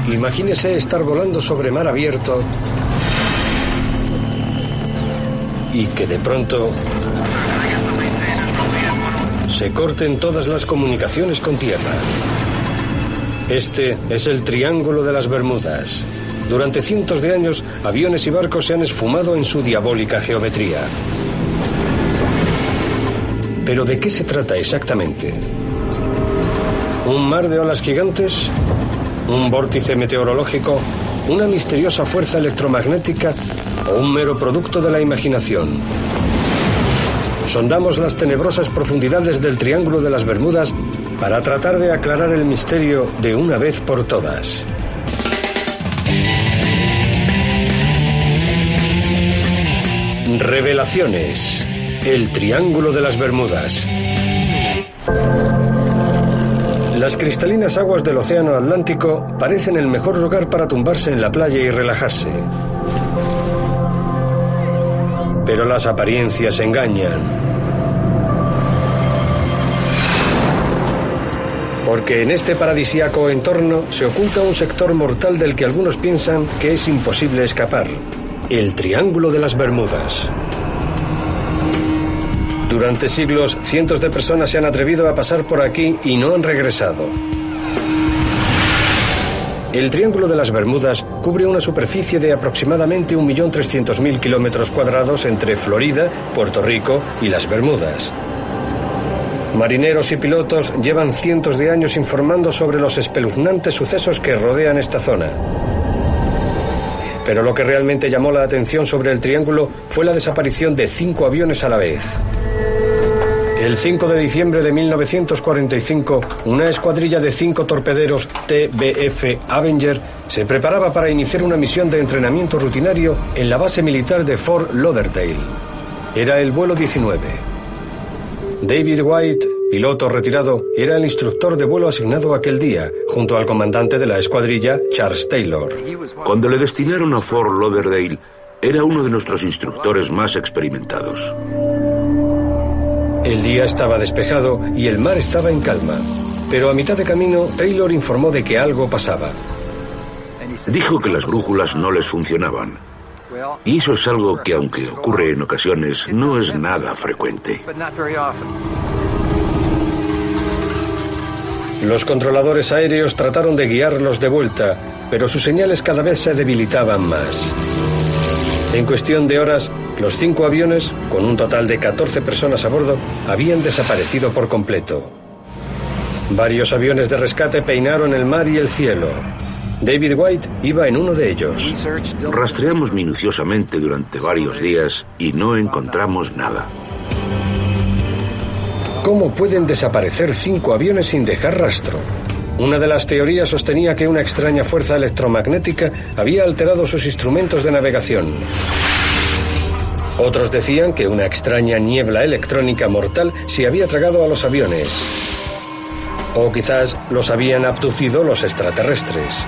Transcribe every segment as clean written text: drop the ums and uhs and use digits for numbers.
Imagínese estar volando sobre mar abierto y que de pronto se corten todas las comunicaciones con tierra. Este es el Triángulo de las Bermudas. Durante cientos de años, aviones y barcos se han esfumado en su diabólica geometría. ¿Pero de qué se trata exactamente? ¿Un mar de olas gigantes? ¿Un vórtice meteorológico? ¿Una misteriosa fuerza electromagnética? ¿O un mero producto de la imaginación? Sondamos las tenebrosas profundidades del Triángulo de las Bermudas para tratar de aclarar el misterio de una vez por todas. Revelaciones. El Triángulo de las Bermudas. Las cristalinas aguas del Océano Atlántico parecen el mejor lugar para tumbarse en la playa y relajarse. Pero las apariencias engañan. Porque en este paradisíaco entorno se oculta un sector mortal del que algunos piensan que es imposible escapar. El Triángulo de las Bermudas. Durante siglos, cientos de personas se han atrevido a pasar por aquí y no han regresado. El Triángulo de las Bermudas cubre una superficie de aproximadamente 1.300.000 kilómetros cuadrados entre Florida, Puerto Rico y las Bermudas. Marineros y pilotos llevan cientos de años informando sobre los espeluznantes sucesos que rodean esta zona. Pero lo que realmente llamó la atención sobre el triángulo fue la desaparición de 5 aviones a la vez. El 5 de diciembre de 1945, una escuadrilla de 5 torpederos TBF Avenger se preparaba para iniciar una misión de entrenamiento rutinario en la base militar de Fort Lauderdale. Era el vuelo 19. David White, piloto retirado, era el instructor de vuelo asignado aquel día, junto al comandante de la escuadrilla, Charles Taylor. Cuando le destinaron a Fort Lauderdale, era uno de nuestros instructores más experimentados. El día estaba despejado y el mar estaba en calma, pero a mitad de camino Taylor informó de que algo pasaba. Dijo que las brújulas no les funcionaban. Y eso es algo que, aunque ocurre en ocasiones, no es nada frecuente. Los controladores aéreos trataron de guiarlos de vuelta, pero sus señales cada vez se debilitaban más. En cuestión de horas, los 5 aviones, con un total de 14 personas a bordo, habían desaparecido por completo. Varios aviones de rescate peinaron el mar y el cielo. David White iba en uno de ellos. Rastreamos minuciosamente durante varios días y no encontramos nada. ¿Cómo pueden desaparecer 5 aviones sin dejar rastro? Una de las teorías sostenía que una extraña fuerza electromagnética había alterado sus instrumentos de navegación. Otros decían que una extraña niebla electrónica mortal se había tragado a los aviones. O quizás los habían abducido los extraterrestres.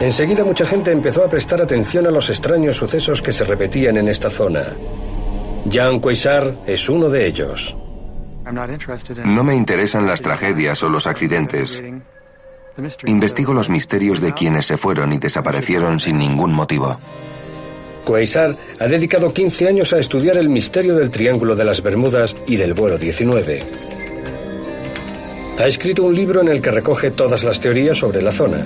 Enseguida mucha gente empezó a prestar atención a los extraños sucesos que se repetían en esta zona. Jan Quasar es uno de ellos. No me interesan las tragedias o los accidentes. Investigo los misterios de quienes se fueron y desaparecieron sin ningún motivo. Quasar ha dedicado 15 años a estudiar el misterio del Triángulo de las Bermudas y del vuelo 19. Ha escrito un libro en el que recoge todas las teorías sobre la zona,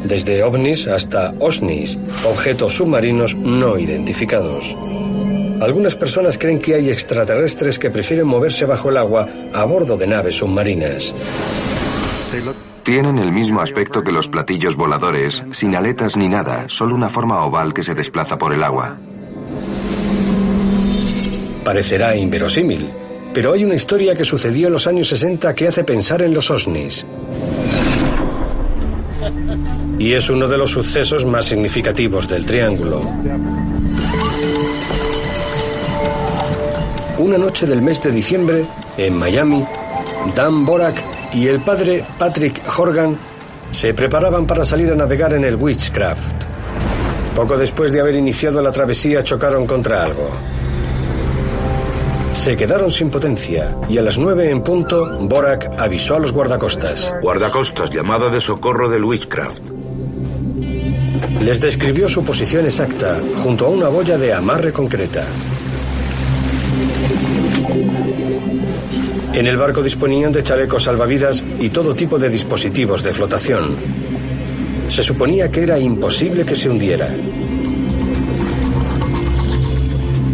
desde ovnis hasta OSNIs, objetos submarinos no identificados. Algunas personas creen que hay extraterrestres que prefieren moverse bajo el agua a bordo de naves submarinas. Tienen el mismo aspecto que los platillos voladores, sin aletas ni nada, solo una forma oval que se desplaza por el agua. Parecerá inverosímil, pero hay una historia que sucedió en los años 60 que hace pensar en los OSNIs. Y es uno de los sucesos más significativos del Triángulo. Una noche del mes de diciembre, en Miami, Dan Borak y el padre Patrick Horgan se preparaban para salir a navegar en el Witchcraft. Poco después de haber iniciado la travesía chocaron contra algo. Se quedaron sin potencia y a las 9 en punto, Borak avisó a los guardacostas. Guardacostas, llamada de socorro del Witchcraft. Les describió su posición exacta, junto a una boya de amarre concreta. En el barco disponían de chalecos salvavidas y todo tipo de dispositivos de flotación. Se suponía que era imposible que se hundiera.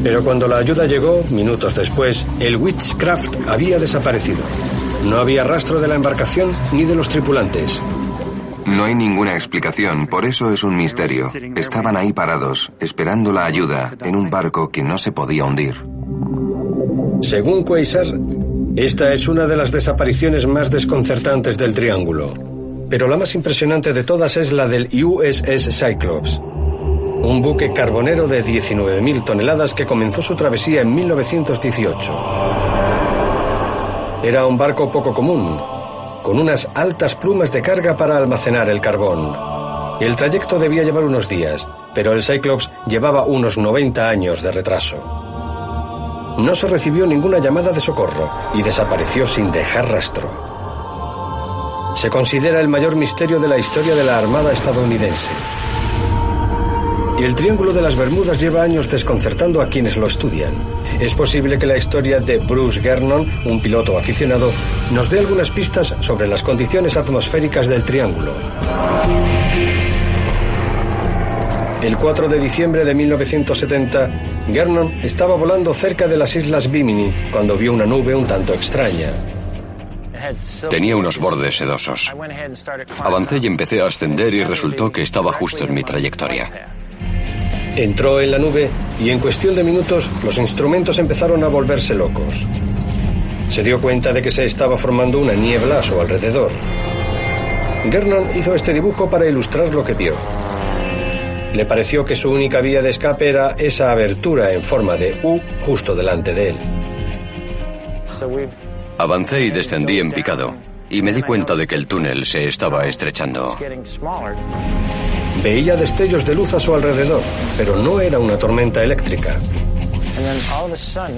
Pero cuando la ayuda llegó, minutos después, el Witchcraft había desaparecido. No había rastro de la embarcación ni de los tripulantes. No hay ninguna explicación, por eso es un misterio. Estaban ahí parados, esperando la ayuda, en un barco que no se podía hundir. Según Quasar, esta es una de las desapariciones más desconcertantes del Triángulo. Pero la más impresionante de todas es la del USS Cyclops, un buque carbonero de 19.000 toneladas que comenzó su travesía en 1918. Era un barco poco común, con unas altas plumas de carga para almacenar el carbón. El trayecto debía llevar unos días, pero el Cyclops llevaba unos 90 años de retraso. No se recibió ninguna llamada de socorro y desapareció sin dejar rastro. Se considera el mayor misterio de la historia de la Armada estadounidense. Y el Triángulo de las Bermudas lleva años desconcertando a quienes lo estudian. Es posible que la historia de Bruce Gernon, un piloto aficionado, nos dé algunas pistas sobre las condiciones atmosféricas del Triángulo. El 4 de diciembre de 1970, Gernon estaba volando cerca de las Islas Bimini cuando vio una nube un tanto extraña. Tenía unos bordes sedosos. Avancé y empecé a ascender y resultó que estaba justo en mi trayectoria. Entró en la nube y en cuestión de minutos los instrumentos empezaron a volverse locos. Se dio cuenta de que se estaba formando una niebla a su alrededor. Gernon hizo este dibujo para ilustrar lo que vio. Le pareció que su única vía de escape era esa abertura en forma de U justo delante de él. Avancé y descendí en picado, y me di cuenta de que el túnel se estaba estrechando. Veía destellos de luz a su alrededor, pero no era una tormenta eléctrica.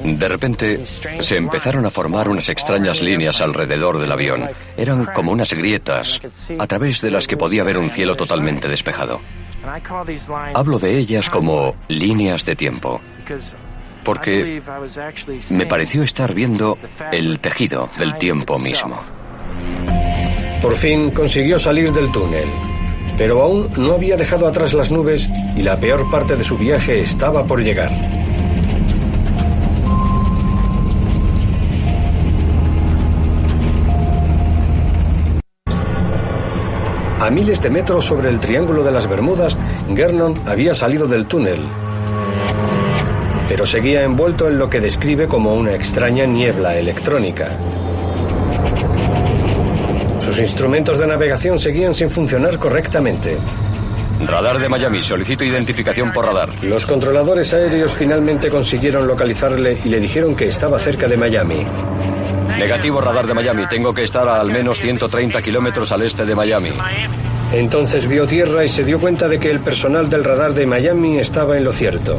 De repente, se empezaron a formar unas extrañas líneas alrededor del avión. Eran como unas grietas, a través de las que podía ver un cielo totalmente despejado. Hablo de ellas como líneas de tiempo, porque me pareció estar viendo el tejido del tiempo mismo. Por fin consiguió salir del túnel, pero aún no había dejado atrás las nubes y la peor parte de su viaje estaba por llegar. A miles de metros sobre el Triángulo de las Bermudas, Gernon había salido del túnel, pero seguía envuelto en lo que describe como una extraña niebla electrónica. Sus instrumentos de navegación seguían sin funcionar correctamente. Radar de Miami, solicito identificación por radar. Los controladores aéreos finalmente consiguieron localizarle y le dijeron que estaba cerca de Miami. Negativo, radar de Miami. Tengo que estar a al menos 130 kilómetros al este de Miami. Entonces vio tierra y se dio cuenta de que el personal del radar de Miami estaba en lo cierto.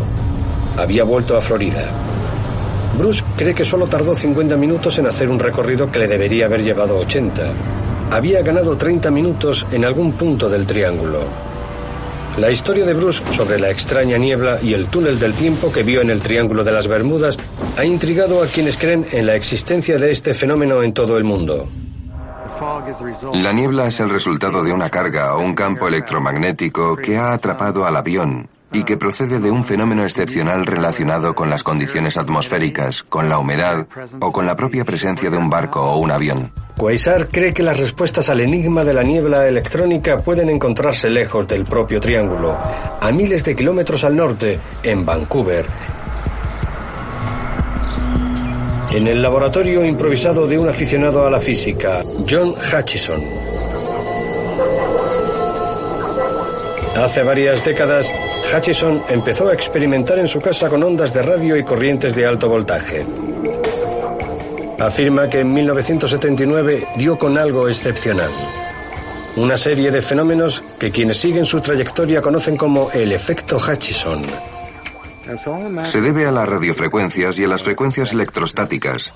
Había vuelto a Florida. Bruce cree que solo tardó 50 minutos en hacer un recorrido que le debería haber llevado 80. Había ganado 30 minutos en algún punto del triángulo. La historia de Bruce sobre la extraña niebla y el túnel del tiempo que vio en el Triángulo de las Bermudas ha intrigado a quienes creen en la existencia de este fenómeno en todo el mundo. La niebla es el resultado de una carga o un campo electromagnético que ha atrapado al avión y que procede de un fenómeno excepcional relacionado con las condiciones atmosféricas, con la humedad o con la propia presencia de un barco o un avión. Quasar cree que las respuestas al enigma de la niebla electrónica pueden encontrarse lejos del propio triángulo, a miles de kilómetros al norte, en Vancouver, en el laboratorio improvisado de un aficionado a la física, John Hutchison. Hace varias décadas, Hutchison empezó a experimentar en su casa con ondas de radio y corrientes de alto voltaje. Afirma que en 1979 dio con algo excepcional. Una serie de fenómenos que quienes siguen su trayectoria conocen como el efecto Hutchison. Se debe a las radiofrecuencias y a las frecuencias electrostáticas.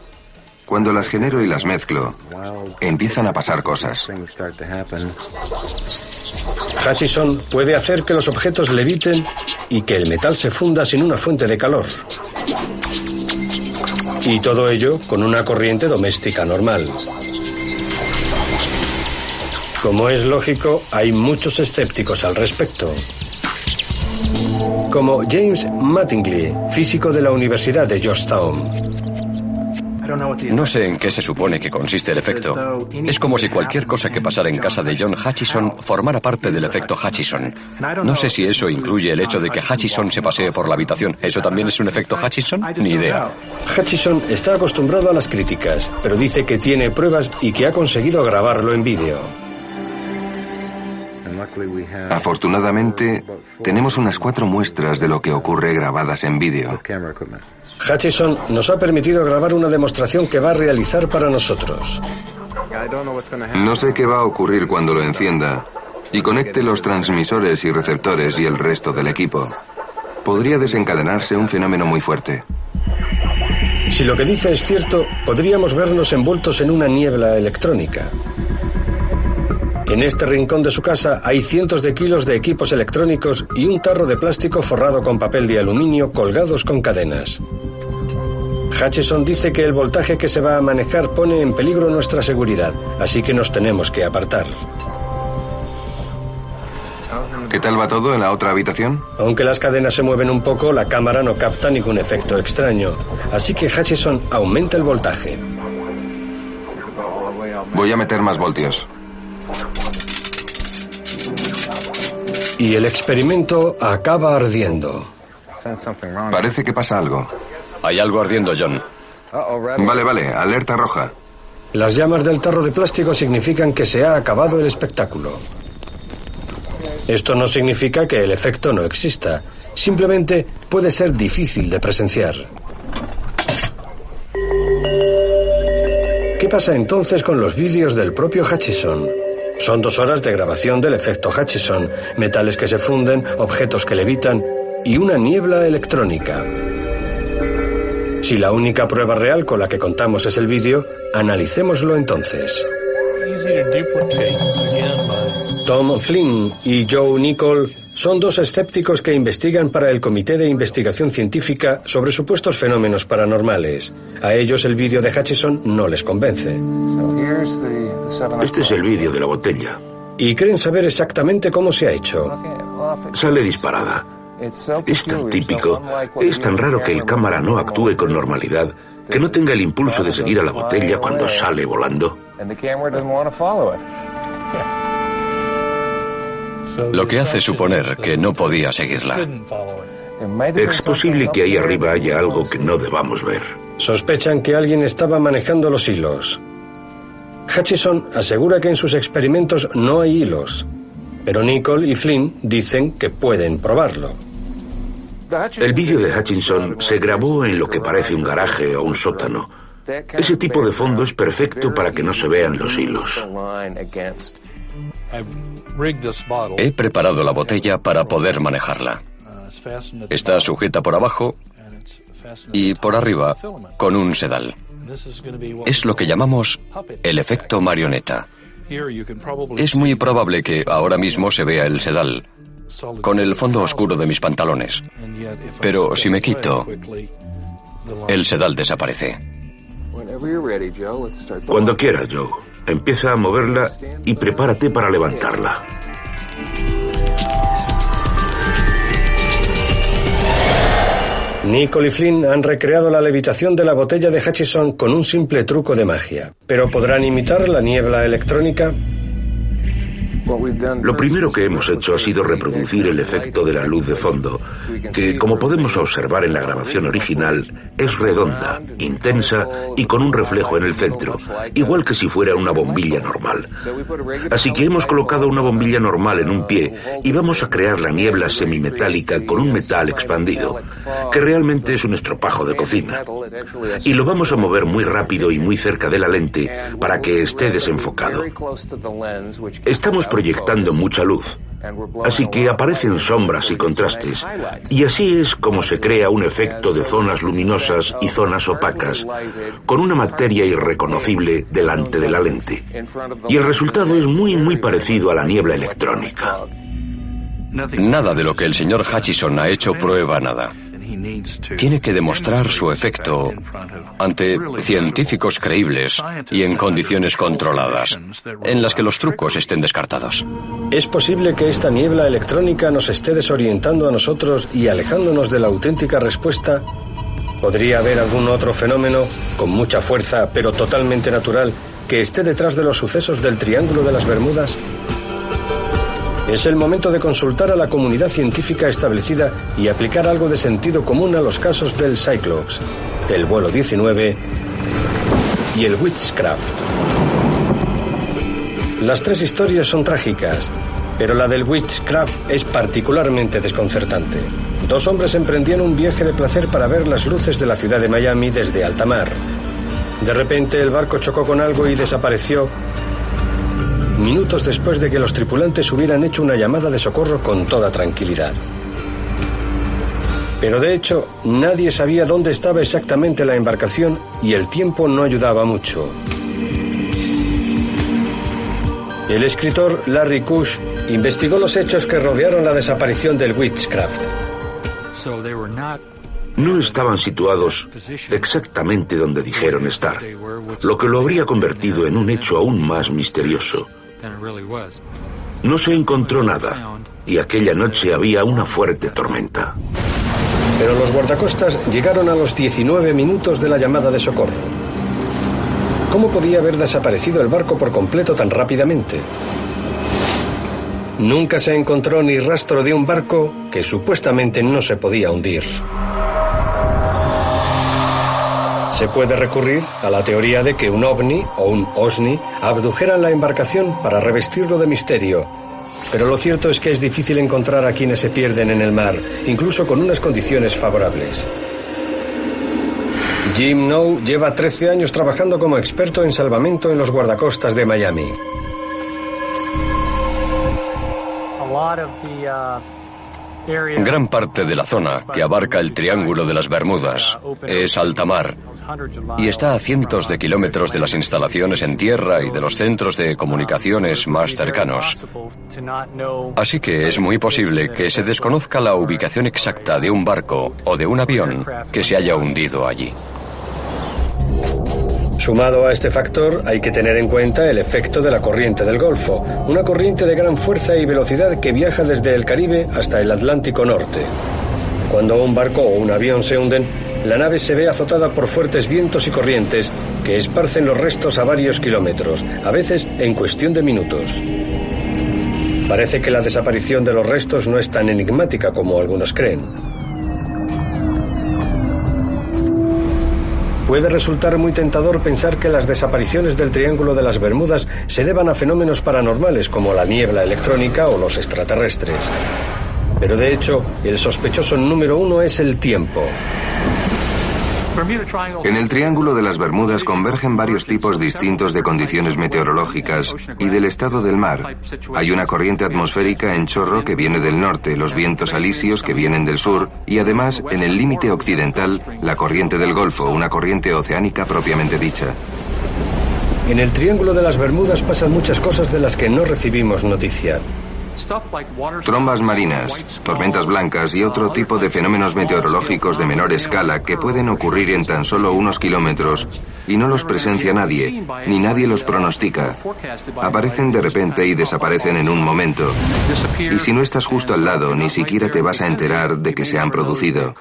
Cuando las genero y las mezclo, empiezan a pasar cosas. Hutchison puede hacer que los objetos leviten y que el metal se funda sin una fuente de calor. Y todo ello con una corriente doméstica normal. Como es lógico, hay muchos escépticos al respecto. Como James Mattingly, físico de la Universidad de Georgetown. No sé en qué se supone que consiste el efecto. Es como si cualquier cosa que pasara en casa de John Hutchison formara parte del efecto Hutchison. No sé si eso incluye el hecho de que Hutchison se pasee por la habitación. ¿Eso también es un efecto Hutchison? Ni idea. Hutchison está acostumbrado a las críticas, pero dice que tiene pruebas y que ha conseguido grabarlo en vídeo. Afortunadamente, tenemos unas 4 muestras de lo que ocurre grabadas en vídeo. Hutchison nos ha permitido grabar una demostración que va a realizar para nosotros. No sé qué va a ocurrir cuando lo encienda y conecte los transmisores y receptores y el resto del equipo. Podría desencadenarse un fenómeno muy fuerte. Si lo que dice es cierto, podríamos vernos envueltos en una niebla electrónica. En este rincón de su casa hay cientos de kilos de equipos electrónicos y un tarro de plástico forrado con papel de aluminio colgados con cadenas. Hutchison dice que el voltaje que se va a manejar pone en peligro nuestra seguridad, así que nos tenemos que apartar. ¿Qué tal va todo en la otra habitación? Aunque las cadenas se mueven un poco, la cámara no capta ningún efecto extraño, así que Hutchison aumenta el voltaje. Voy a meter más voltios. Y el experimento acaba ardiendo. Parece que pasa algo. Hay algo ardiendo, John. Vale, alerta roja. Las llamas del tarro de plástico significan que se ha acabado el espectáculo. Esto no significa que el efecto no exista. Simplemente puede ser difícil de presenciar. ¿Qué pasa entonces con los vídeos del propio Hutchison? Son 2 horas de grabación del efecto Hutchison, metales que se funden, objetos que levitan y una niebla electrónica. Si la única prueba real con la que contamos es el vídeo, analicémoslo entonces. Tom Flynn y Joe Nichol son 2 escépticos que investigan para el Comité de Investigación Científica sobre supuestos fenómenos paranormales. A ellos el vídeo de Hutchison no les convence. Este es el vídeo de la botella. Y creen saber exactamente cómo se ha hecho. Sale disparada. Es tan típico, es tan raro que el cámara no actúe con normalidad, que no tenga el impulso de seguir a la botella cuando sale volando. Lo que hace suponer que no podía seguirla. Es posible que ahí arriba haya algo que no debamos ver. Sospechan que alguien estaba manejando los hilos. Hutchison asegura que en sus experimentos no hay hilos, pero Nichol y Flynn dicen que pueden probarlo. El vídeo de Hutchison se grabó en lo que parece un garaje o un sótano. Ese tipo de fondo es perfecto para que no se vean los hilos. He preparado la botella para poder manejarla. Está sujeta por abajo y por arriba con un sedal. Es lo que llamamos el efecto marioneta. Es muy probable que ahora mismo se vea el sedal con el fondo oscuro de mis pantalones. Pero si me quito, el sedal desaparece. Cuando quieras, Joe. Empieza a moverla y prepárate para levantarla. Nichol y Flynn han recreado la levitación de la botella de Hutchison con un simple truco de magia. ¿Pero podrán imitar la niebla electrónica? Lo primero que hemos hecho ha sido reproducir el efecto de la luz de fondo, que, como podemos observar en la grabación original, es redonda, intensa y con un reflejo en el centro, igual que si fuera una bombilla normal. Así que hemos colocado una bombilla normal en un pie y vamos a crear la niebla semimetálica con un metal expandido, que realmente es un estropajo de cocina. Y lo vamos a mover muy rápido y muy cerca de la lente para que esté desenfocado. Estamos proyectando mucha luz. Así que aparecen sombras y contrastes, y así es como se crea un efecto de zonas luminosas y zonas opacas, con una materia irreconocible delante de la lente. Y el resultado es muy parecido a la niebla electrónica. Nada de lo que el señor Hutchison ha hecho prueba nada. Tiene que demostrar su efecto ante científicos creíbles y en condiciones controladas, en las que los trucos estén descartados. ¿Es posible que esta niebla electrónica nos esté desorientando a nosotros y alejándonos de la auténtica respuesta? ¿Podría haber algún otro fenómeno, con mucha fuerza pero totalmente natural, que esté detrás de los sucesos del Triángulo de las Bermudas? Es el momento de consultar a la comunidad científica establecida y aplicar algo de sentido común a los casos del Cyclops, el vuelo 19 y el Witchcraft. Las tres historias son trágicas, pero la del Witchcraft es particularmente desconcertante. Dos hombres emprendían un viaje de placer para ver las luces de la ciudad de Miami desde alta mar. De repente el barco chocó con algo y desapareció minutos después de que los tripulantes hubieran hecho una llamada de socorro con toda tranquilidad. Pero de hecho, nadie sabía dónde estaba exactamente la embarcación y el tiempo no ayudaba mucho. El escritor Larry Kush investigó los hechos que rodearon la desaparición del Witchcraft. No estaban situados exactamente donde dijeron estar, lo que lo habría convertido en un hecho aún más misterioso. No se encontró nada, y aquella noche había una fuerte tormenta. Pero los guardacostas llegaron a los 19 minutos de la llamada de socorro. ¿Cómo podía haber desaparecido el barco por completo tan rápidamente? Nunca se encontró ni rastro de un barco que supuestamente no se podía hundir. Se puede recurrir a la teoría de que un ovni o un OSNI abdujeran la embarcación para revestirlo de misterio. Pero lo cierto es que es difícil encontrar a quienes se pierden en el mar, incluso con unas condiciones favorables. Jim Noe lleva 13 años trabajando como experto en salvamento en los guardacostas de Miami. Gran parte de la zona que abarca el Triángulo de las Bermudas es alta mar y está a cientos de kilómetros de las instalaciones en tierra y de los centros de comunicaciones más cercanos. Así que es muy posible que se desconozca la ubicación exacta de un barco o de un avión que se haya hundido allí. Sumado a este factor, hay que tener en cuenta el efecto de la corriente del Golfo, una corriente de gran fuerza y velocidad que viaja desde el Caribe hasta el Atlántico Norte. Cuando un barco o un avión se hunden, la nave se ve azotada por fuertes vientos y corrientes que esparcen los restos a varios kilómetros, a veces en cuestión de minutos. Parece que la desaparición de los restos no es tan enigmática como algunos creen. Puede resultar muy tentador pensar que las desapariciones del Triángulo de las Bermudas se deban a fenómenos paranormales como la niebla electrónica o los extraterrestres. Pero de hecho, el sospechoso número uno es el tiempo. En el Triángulo de las Bermudas convergen varios tipos distintos de condiciones meteorológicas y del estado del mar. Hay una corriente atmosférica en chorro que viene del norte, los vientos alisios que vienen del sur y además, en el límite occidental, la corriente del Golfo, una corriente oceánica propiamente dicha. En el Triángulo de las Bermudas pasan muchas cosas de las que no recibimos noticia. Trombas marinas, tormentas blancas y otro tipo de fenómenos meteorológicos de menor escala que pueden ocurrir en tan solo unos kilómetros y no los presencia nadie, ni nadie los pronostica. Aparecen de repente y desaparecen en un momento. Y si no estás justo al lado, ni siquiera te vas a enterar de que se han producido.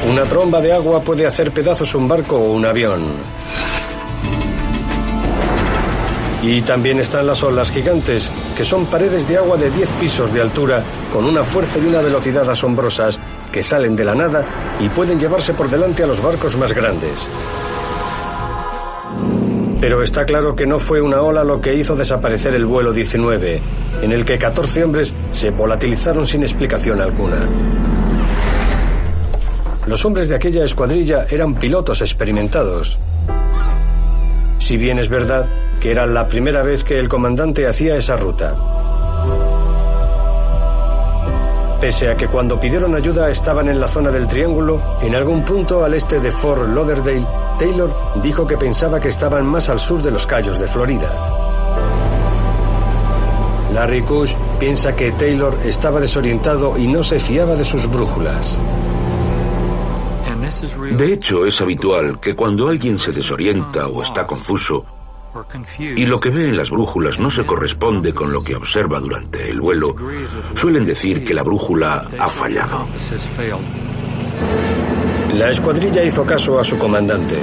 Una tromba de agua puede hacer pedazos un barco o un avión. Y también están las olas gigantes, que son paredes de agua de 10 pisos de altura, con una fuerza y una velocidad asombrosas, que salen de la nada y pueden llevarse por delante a los barcos más grandes. Pero está claro que no fue una ola lo que hizo desaparecer el vuelo 19, en el que 14 hombres se volatilizaron sin explicación alguna. Los hombres de aquella escuadrilla eran pilotos experimentados. Si bien es verdad que era la primera vez que el comandante hacía esa ruta. Pese a que cuando pidieron ayuda estaban en la zona del triángulo, en algún punto al este de Fort Lauderdale, Taylor dijo que pensaba que estaban más al sur de los Cayos de Florida. Larry Kush piensa que Taylor estaba desorientado y no se fiaba de sus brújulas. De hecho, es habitual que cuando alguien se desorienta o está confuso y lo que ve en las brújulas no se corresponde con lo que observa durante el vuelo, suelen decir que la brújula ha fallado. La escuadrilla hizo caso a su comandante.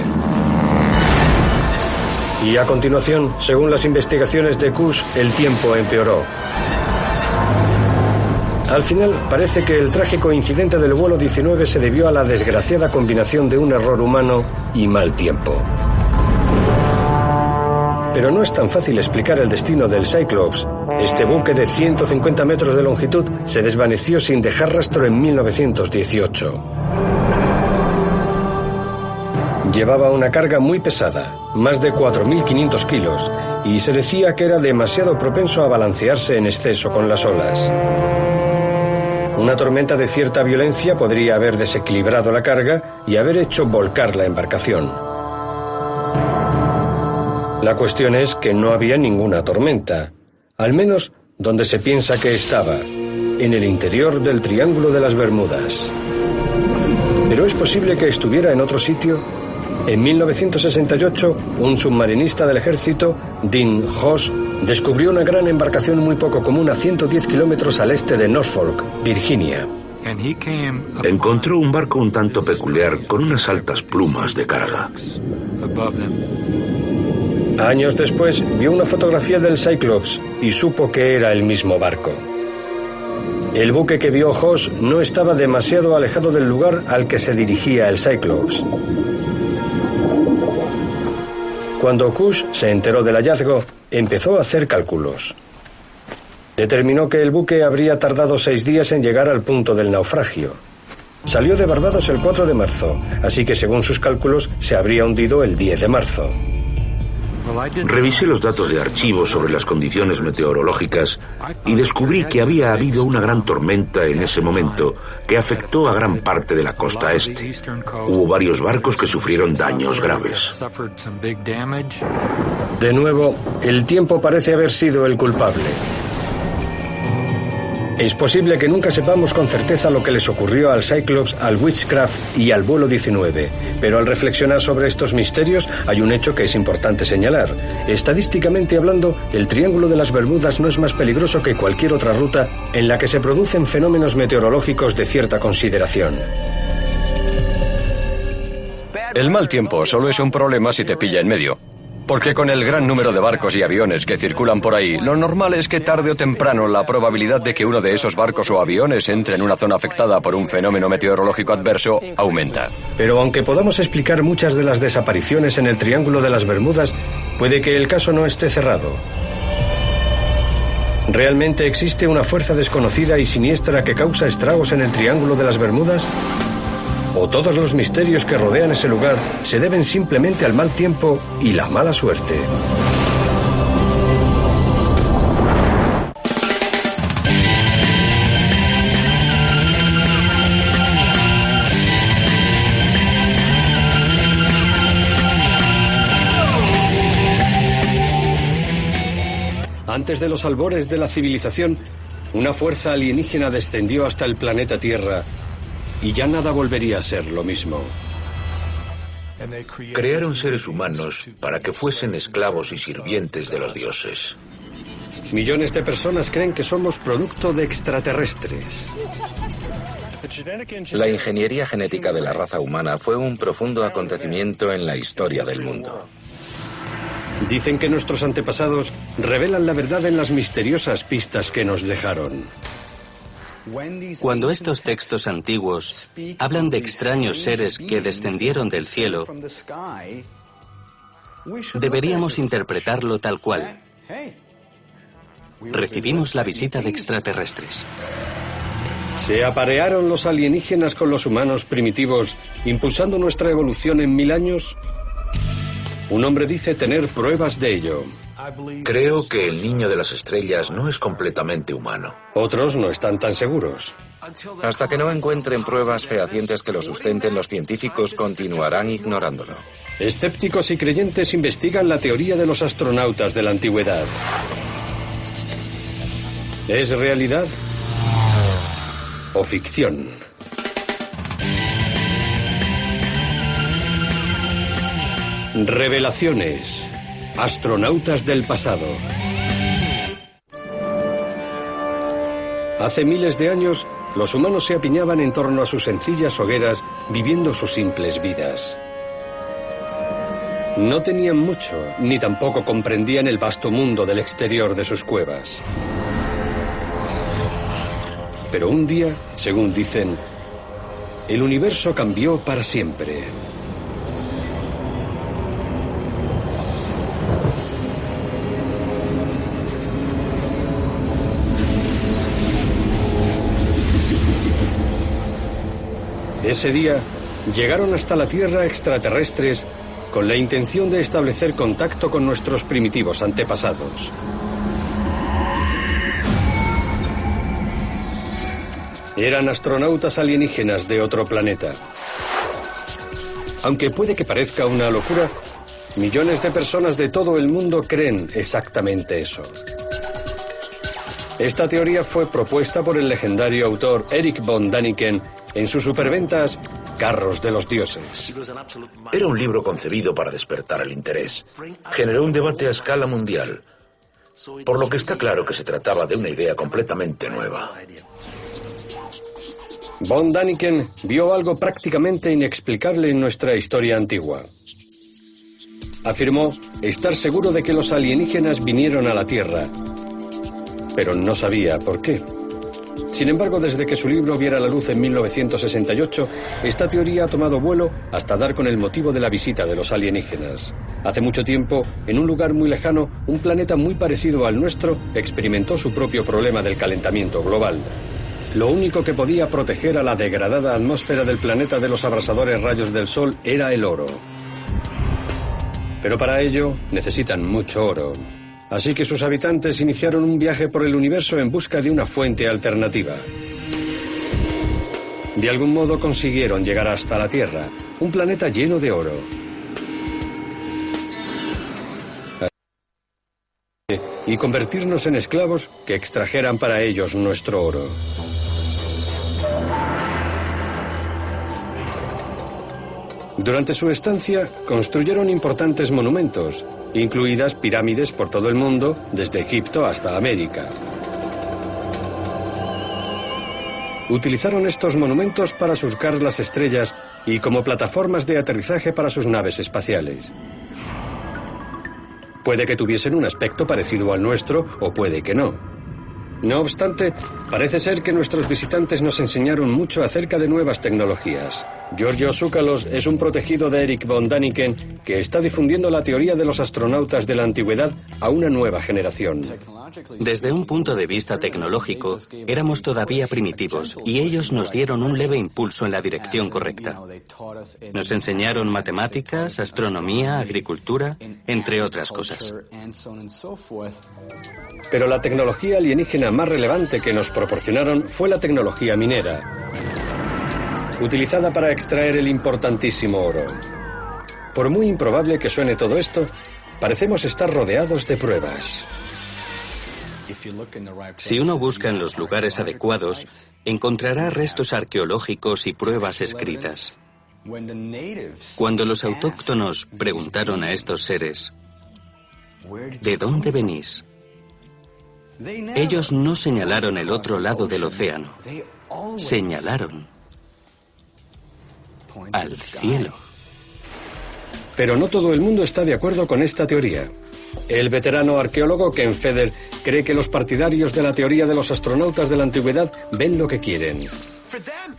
Y a continuación, según las investigaciones de Kush, el tiempo empeoró. Al final, parece que el trágico incidente del vuelo 19 se debió a la desgraciada combinación de un error humano y mal tiempo. Pero no es tan fácil explicar el destino del Cyclops. Este buque de 150 metros de longitud se desvaneció sin dejar rastro en 1918. Llevaba una carga muy pesada, más de 4.500 kilos, y se decía que era demasiado propenso a balancearse en exceso con las olas. Una tormenta de cierta violencia podría haber desequilibrado la carga y haber hecho volcar la embarcación. La cuestión es que no había ninguna tormenta, al menos donde se piensa que estaba, en el interior del Triángulo de las Bermudas. ¿Pero es posible que estuviera en otro sitio? En 1968, un submarinista del ejército, Dean Hoss, descubrió una gran embarcación muy poco común a 110 kilómetros al este de Norfolk, Virginia. Encontró un barco un tanto peculiar con unas altas plumas de carga. Años después, vio una fotografía del Cyclops y supo que era el mismo barco. El buque que vio Hoss no estaba demasiado alejado del lugar al que se dirigía el Cyclops. Cuando Kush se enteró del hallazgo, empezó a hacer cálculos. Determinó que el buque habría tardado 6 días en llegar al punto del naufragio. Salió de Barbados el 4 de marzo, así que según sus cálculos se habría hundido el 10 de marzo. Revisé los datos de archivo sobre las condiciones meteorológicas y descubrí que había habido una gran tormenta en ese momento que afectó a gran parte de la costa este. Hubo varios barcos que sufrieron daños graves. De nuevo, el tiempo parece haber sido el culpable. Es posible que nunca sepamos con certeza lo que les ocurrió al Cyclops, al Witchcraft y al vuelo 19, pero al reflexionar sobre estos misterios hay un hecho que es importante señalar. Estadísticamente hablando, el Triángulo de las Bermudas no es más peligroso que cualquier otra ruta en la que se producen fenómenos meteorológicos de cierta consideración. El mal tiempo solo es un problema si te pilla en medio. Porque con el gran número de barcos y aviones que circulan por ahí, lo normal es que tarde o temprano la probabilidad de que uno de esos barcos o aviones entre en una zona afectada por un fenómeno meteorológico adverso aumenta. Pero aunque podamos explicar muchas de las desapariciones en el Triángulo de las Bermudas, puede que el caso no esté cerrado. ¿Realmente existe una fuerza desconocida y siniestra que causa estragos en el Triángulo de las Bermudas? ¿O todos los misterios que rodean ese lugar se deben simplemente al mal tiempo y la mala suerte? Antes de los albores de la civilización, una fuerza alienígena descendió hasta el planeta Tierra y ya nada volvería a ser lo mismo. Crearon seres humanos para que fuesen esclavos y sirvientes de los dioses. Millones de personas creen que somos producto de extraterrestres. La ingeniería genética de la raza humana fue un profundo acontecimiento en la historia del mundo. Dicen que nuestros antepasados revelan la verdad en las misteriosas pistas que nos dejaron. Cuando estos textos antiguos hablan de extraños seres que descendieron del cielo, deberíamos interpretarlo tal cual. Recibimos la visita de extraterrestres. ¿Se aparearon los alienígenas con los humanos primitivos, impulsando nuestra evolución en 1000 años? Un hombre dice tener pruebas de ello. Creo que el niño de las estrellas no es completamente humano. Otros no están tan seguros. Hasta que no encuentren pruebas fehacientes que lo sustenten, los científicos continuarán ignorándolo. Escépticos y creyentes investigan la teoría de los astronautas de la antigüedad. ¿Es realidad o ficción? Revelaciones. Astronautas del pasado. Hace miles de años, los humanos se apiñaban en torno a sus sencillas hogueras, viviendo sus simples vidas. No tenían mucho, ni tampoco comprendían el vasto mundo del exterior de sus cuevas. Pero un día, según dicen, el universo cambió para siempre. Ese día, llegaron hasta la Tierra extraterrestres con la intención de establecer contacto con nuestros primitivos antepasados. Eran astronautas alienígenas de otro planeta. Aunque puede que parezca una locura, millones de personas de todo el mundo creen exactamente eso. Esta teoría fue propuesta por el legendario autor Erich von Däniken en sus superventas Carros de los Dioses. Era un libro concebido para despertar el interés. Generó un debate a escala mundial, por lo que está claro que se trataba de una idea completamente nueva. Von Däniken vio algo prácticamente inexplicable en nuestra historia antigua. Afirmó estar seguro de que los alienígenas vinieron a la Tierra, pero no sabía por qué. Sin embargo, desde que su libro viera la luz en 1968, esta teoría ha tomado vuelo hasta dar con el motivo de la visita de los alienígenas. Hace mucho tiempo, en un lugar muy lejano, un planeta muy parecido al nuestro experimentó su propio problema del calentamiento global. Lo único que podía proteger a la degradada atmósfera del planeta de los abrasadores rayos del Sol era el oro. Pero para ello necesitan mucho oro. Así que sus habitantes iniciaron un viaje por el universo en busca de una fuente alternativa. De algún modo consiguieron llegar hasta la Tierra, un planeta lleno de oro. Y convertirnos en esclavos que extrajeran para ellos nuestro oro. Durante su estancia, construyeron importantes monumentos, incluidas pirámides por todo el mundo, desde Egipto hasta América. Utilizaron estos monumentos para surcar las estrellas y como plataformas de aterrizaje para sus naves espaciales. Puede que tuviesen un aspecto parecido al nuestro o puede que no. No obstante, parece ser que nuestros visitantes nos enseñaron mucho acerca de nuevas tecnologías. Georgios Tsoukalos es un protegido de Erich von Däniken que está difundiendo la teoría de los astronautas de la antigüedad a una nueva generación. Desde un punto de vista tecnológico, éramos todavía primitivos y ellos nos dieron un leve impulso en la dirección correcta. Nos enseñaron matemáticas, astronomía, agricultura, entre otras cosas. Pero la tecnología alienígena más relevante que nos proporcionaron fue la tecnología minera, utilizada para extraer el importantísimo oro. Por muy improbable que suene todo esto, parecemos estar rodeados de pruebas. Si uno busca en los lugares adecuados, encontrará restos arqueológicos y pruebas escritas. Cuando los autóctonos preguntaron a estos seres, ¿de dónde venís?, ellos no señalaron el otro lado del océano, señalaron al cielo. Pero no todo el mundo está de acuerdo con esta teoría. El veterano arqueólogo Ken Feder cree que los partidarios de la teoría de los astronautas de la antigüedad ven lo que quieren.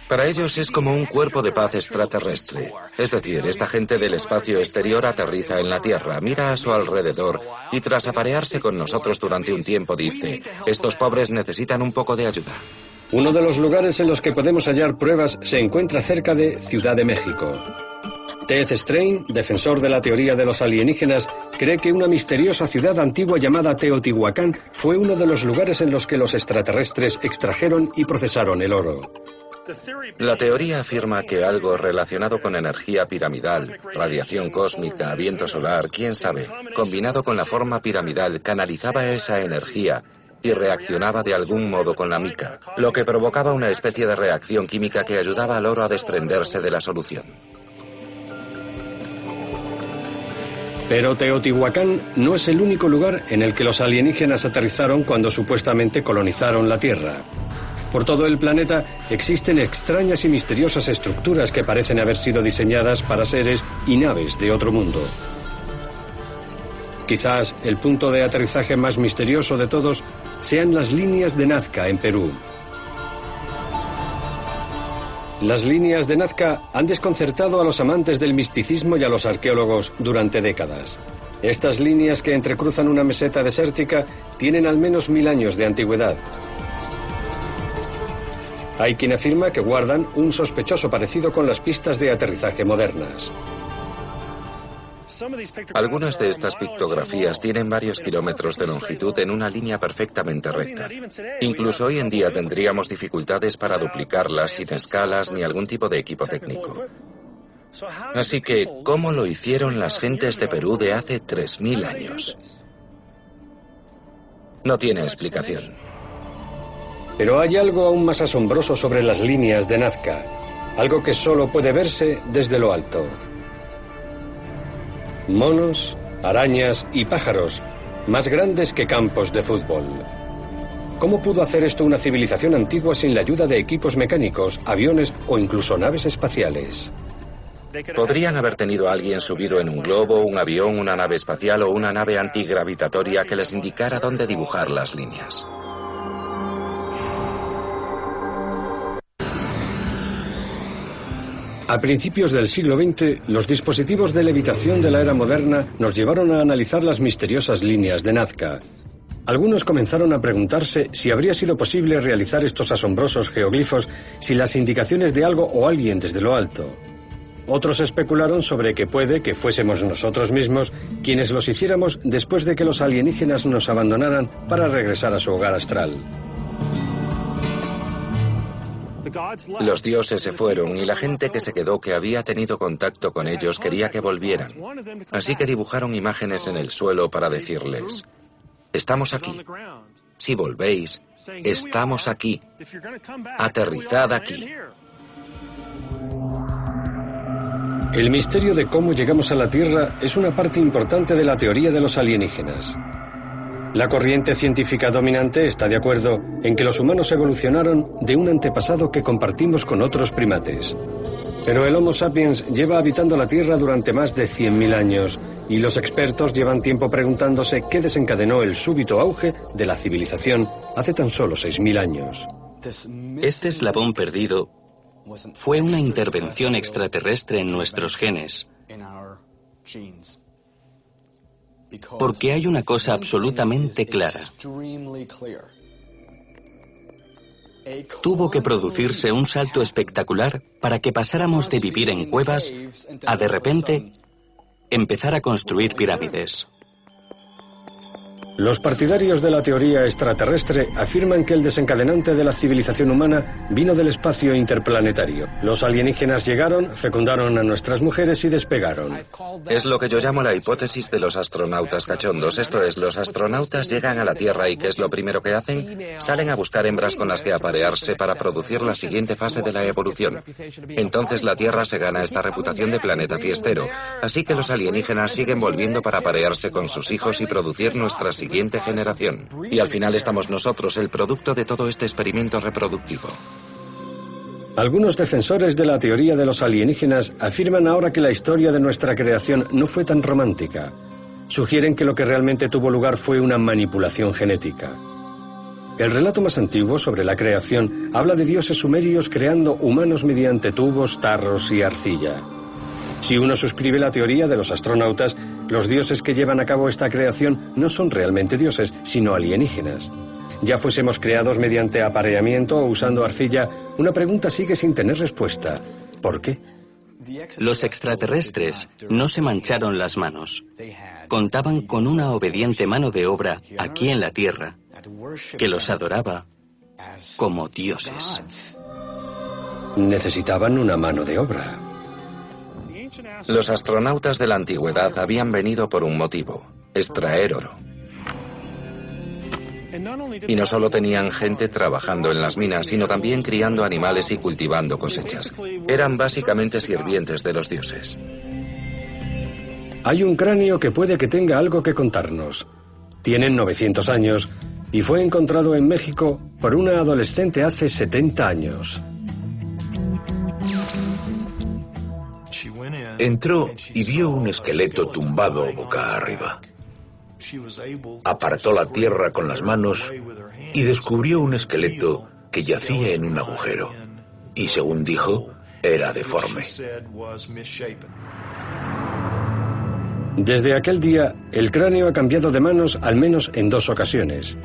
Para ellos es como un cuerpo de paz extraterrestre. Es decir, esta gente del espacio exterior aterriza en la Tierra, mira a su alrededor y tras aparearse con nosotros durante un tiempo dice, estos pobres necesitan un poco de ayuda. Uno de los lugares en los que podemos hallar pruebas se encuentra cerca de Ciudad de México. Ted Strain, defensor de la teoría de los alienígenas, cree que una misteriosa ciudad antigua llamada Teotihuacán fue uno de los lugares en los que los extraterrestres extrajeron y procesaron el oro. La teoría afirma que algo relacionado con energía piramidal, radiación cósmica, viento solar, quién sabe, combinado con la forma piramidal, canalizaba esa energía y reaccionaba de algún modo con la mica, lo que provocaba una especie de reacción química que ayudaba al oro a desprenderse de la solución. Pero Teotihuacán no es el único lugar en el que los alienígenas aterrizaron cuando supuestamente colonizaron la Tierra. Por todo el planeta existen extrañas y misteriosas estructuras que parecen haber sido diseñadas para seres y naves de otro mundo. Quizás el punto de aterrizaje más misterioso de todos sean las líneas de Nazca en Perú. Las líneas de Nazca han desconcertado a los amantes del misticismo y a los arqueólogos durante décadas. Estas líneas que entrecruzan una meseta desértica tienen al menos 1000 años de antigüedad. Hay quien afirma que guardan un sospechoso parecido con las pistas de aterrizaje modernas. Algunas de estas pictografías tienen varios kilómetros de longitud en una línea perfectamente recta. Incluso hoy en día tendríamos dificultades para duplicarlas sin escalas ni algún tipo de equipo técnico. Así que, ¿cómo lo hicieron las gentes de Perú de hace 3000 años? No tiene explicación. Pero hay algo aún más asombroso sobre las líneas de Nazca, algo que solo puede verse desde lo alto. Monos, arañas y pájaros, más grandes que campos de fútbol. ¿Cómo pudo hacer esto una civilización antigua sin la ayuda de equipos mecánicos, aviones o incluso naves espaciales? Podrían haber tenido a alguien subido en un globo, un avión, una nave espacial o una nave antigravitatoria que les indicara dónde dibujar las líneas. A principios del siglo XX, los dispositivos de levitación de la era moderna nos llevaron a analizar las misteriosas líneas de Nazca. Algunos comenzaron a preguntarse si habría sido posible realizar estos asombrosos geoglifos sin las indicaciones de algo o alguien desde lo alto. Otros especularon sobre que puede que fuésemos nosotros mismos quienes los hiciéramos después de que los alienígenas nos abandonaran para regresar a su hogar astral. Los dioses se fueron y la gente que se quedó, que había tenido contacto con ellos, quería que volvieran. Así que dibujaron imágenes en el suelo para decirles: estamos aquí. Si volvéis, estamos aquí. Aterrizad aquí. El misterio de cómo llegamos a la Tierra es una parte importante de la teoría de los alienígenas. La corriente científica dominante está de acuerdo en que los humanos evolucionaron de un antepasado que compartimos con otros primates. Pero el Homo sapiens lleva habitando la Tierra durante más de 100.000 años y los expertos llevan tiempo preguntándose qué desencadenó el súbito auge de la civilización hace tan solo 6.000 años. Este eslabón perdido fue una intervención extraterrestre en nuestros genes. Porque hay una cosa absolutamente clara. Tuvo que producirse un salto espectacular para que pasáramos de vivir en cuevas a, de repente, empezar a construir pirámides. Los partidarios de la teoría extraterrestre afirman que el desencadenante de la civilización humana vino del espacio interplanetario. Los alienígenas llegaron, fecundaron a nuestras mujeres y despegaron. Es lo que yo llamo la hipótesis de los astronautas cachondos. Esto es, los astronautas llegan a la Tierra y ¿qué es lo primero que hacen? Salen a buscar hembras con las que aparearse para producir la siguiente fase de la evolución. Entonces la Tierra se gana esta reputación de planeta fiestero. Así que los alienígenas siguen volviendo para aparearse con sus hijos y producir nuestra siguiente generación. Y al final estamos nosotros, el producto de todo este experimento reproductivo. Algunos defensores de la teoría de los alienígenas afirman ahora que la historia de nuestra creación no fue tan romántica. Sugieren que lo que realmente tuvo lugar fue una manipulación genética. El relato más antiguo sobre la creación habla de dioses sumerios creando humanos mediante tubos, tarros y arcilla. Si uno suscribe la teoría de los astronautas, los dioses que llevan a cabo esta creación no son realmente dioses, sino alienígenas. Ya fuésemos creados mediante apareamiento o usando arcilla, una pregunta sigue sin tener respuesta. ¿Por qué? Los extraterrestres no se mancharon las manos. Contaban con una obediente mano de obra aquí en la Tierra que los adoraba como dioses. Necesitaban una mano de obra. Los astronautas de la antigüedad habían venido por un motivo: extraer oro. Y no solo tenían gente trabajando en las minas, sino también criando animales y cultivando cosechas. Eran básicamente sirvientes de los dioses. Hay un cráneo que puede que tenga algo que contarnos. Tienen 900 años y fue encontrado en México por una adolescente hace 70 años. Entró y vio un esqueleto tumbado boca arriba. Apartó la tierra con las manos y descubrió un esqueleto que yacía en un agujero. Y según dijo, era deforme. Desde aquel día, el cráneo ha cambiado de manos al menos en 2 ocasiones.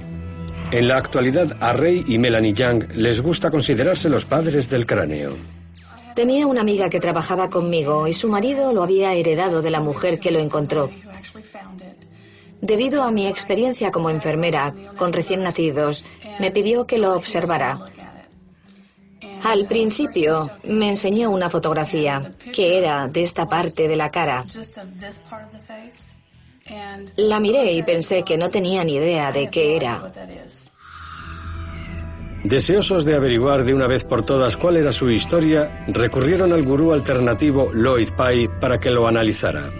En la actualidad, a Ray y Melanie Young les gusta considerarse los padres del cráneo. Tenía una amiga que trabajaba conmigo y su marido lo había heredado de la mujer que lo encontró. Debido a mi experiencia como enfermera con recién nacidos, me pidió que lo observara. Al principio me enseñó una fotografía que era de esta parte de la cara. La miré y pensé que no tenía ni idea de qué era. Deseosos de averiguar de una vez por todas cuál era su historia, recurrieron al gurú alternativo Lloyd Pye para que lo analizara.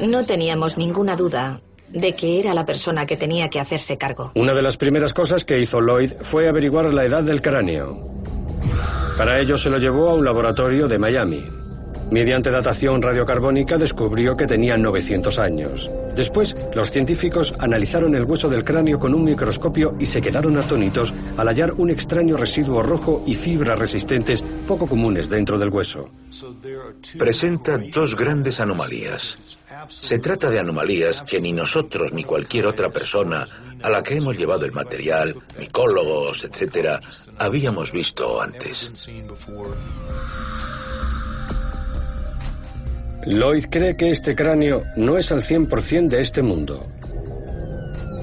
No teníamos ninguna duda de que era la persona que tenía que hacerse cargo. Una de las primeras cosas que hizo Lloyd fue averiguar la edad del cráneo. Para ello se lo llevó a un laboratorio de Miami. Mediante datación radiocarbónica descubrió que tenía 900 años. Después, los científicos analizaron el hueso del cráneo con un microscopio y se quedaron atónitos al hallar un extraño residuo rojo y fibras resistentes poco comunes dentro del hueso. Presenta 2 grandes anomalías. Se trata de anomalías que ni nosotros ni cualquier otra persona a la que hemos llevado el material, micólogos, etc., habíamos visto antes. Lloyd cree que este cráneo no es al 100% de este mundo.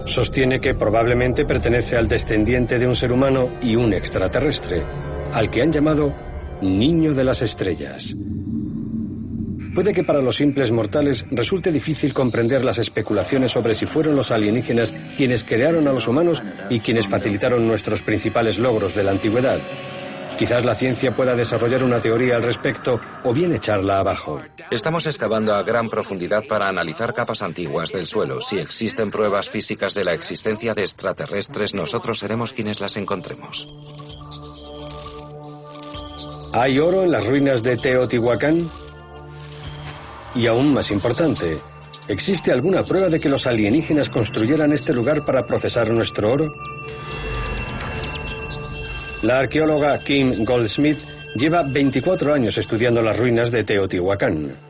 Sostiene que probablemente pertenece al descendiente de un ser humano y un extraterrestre, al que han llamado Niño de las Estrellas. Puede que para los simples mortales resulte difícil comprender las especulaciones sobre si fueron los alienígenas quienes crearon a los humanos y quienes facilitaron nuestros principales logros de la antigüedad. Quizás la ciencia pueda desarrollar una teoría al respecto o bien echarla abajo. Estamos excavando a gran profundidad para analizar capas antiguas del suelo. Si existen pruebas físicas de la existencia de extraterrestres, nosotros seremos quienes las encontremos. ¿Hay oro en las ruinas de Teotihuacán? Y aún más importante, ¿existe alguna prueba de que los alienígenas construyeran este lugar para procesar nuestro oro? La arqueóloga Kim Goldsmith lleva 24 años estudiando las ruinas de Teotihuacán.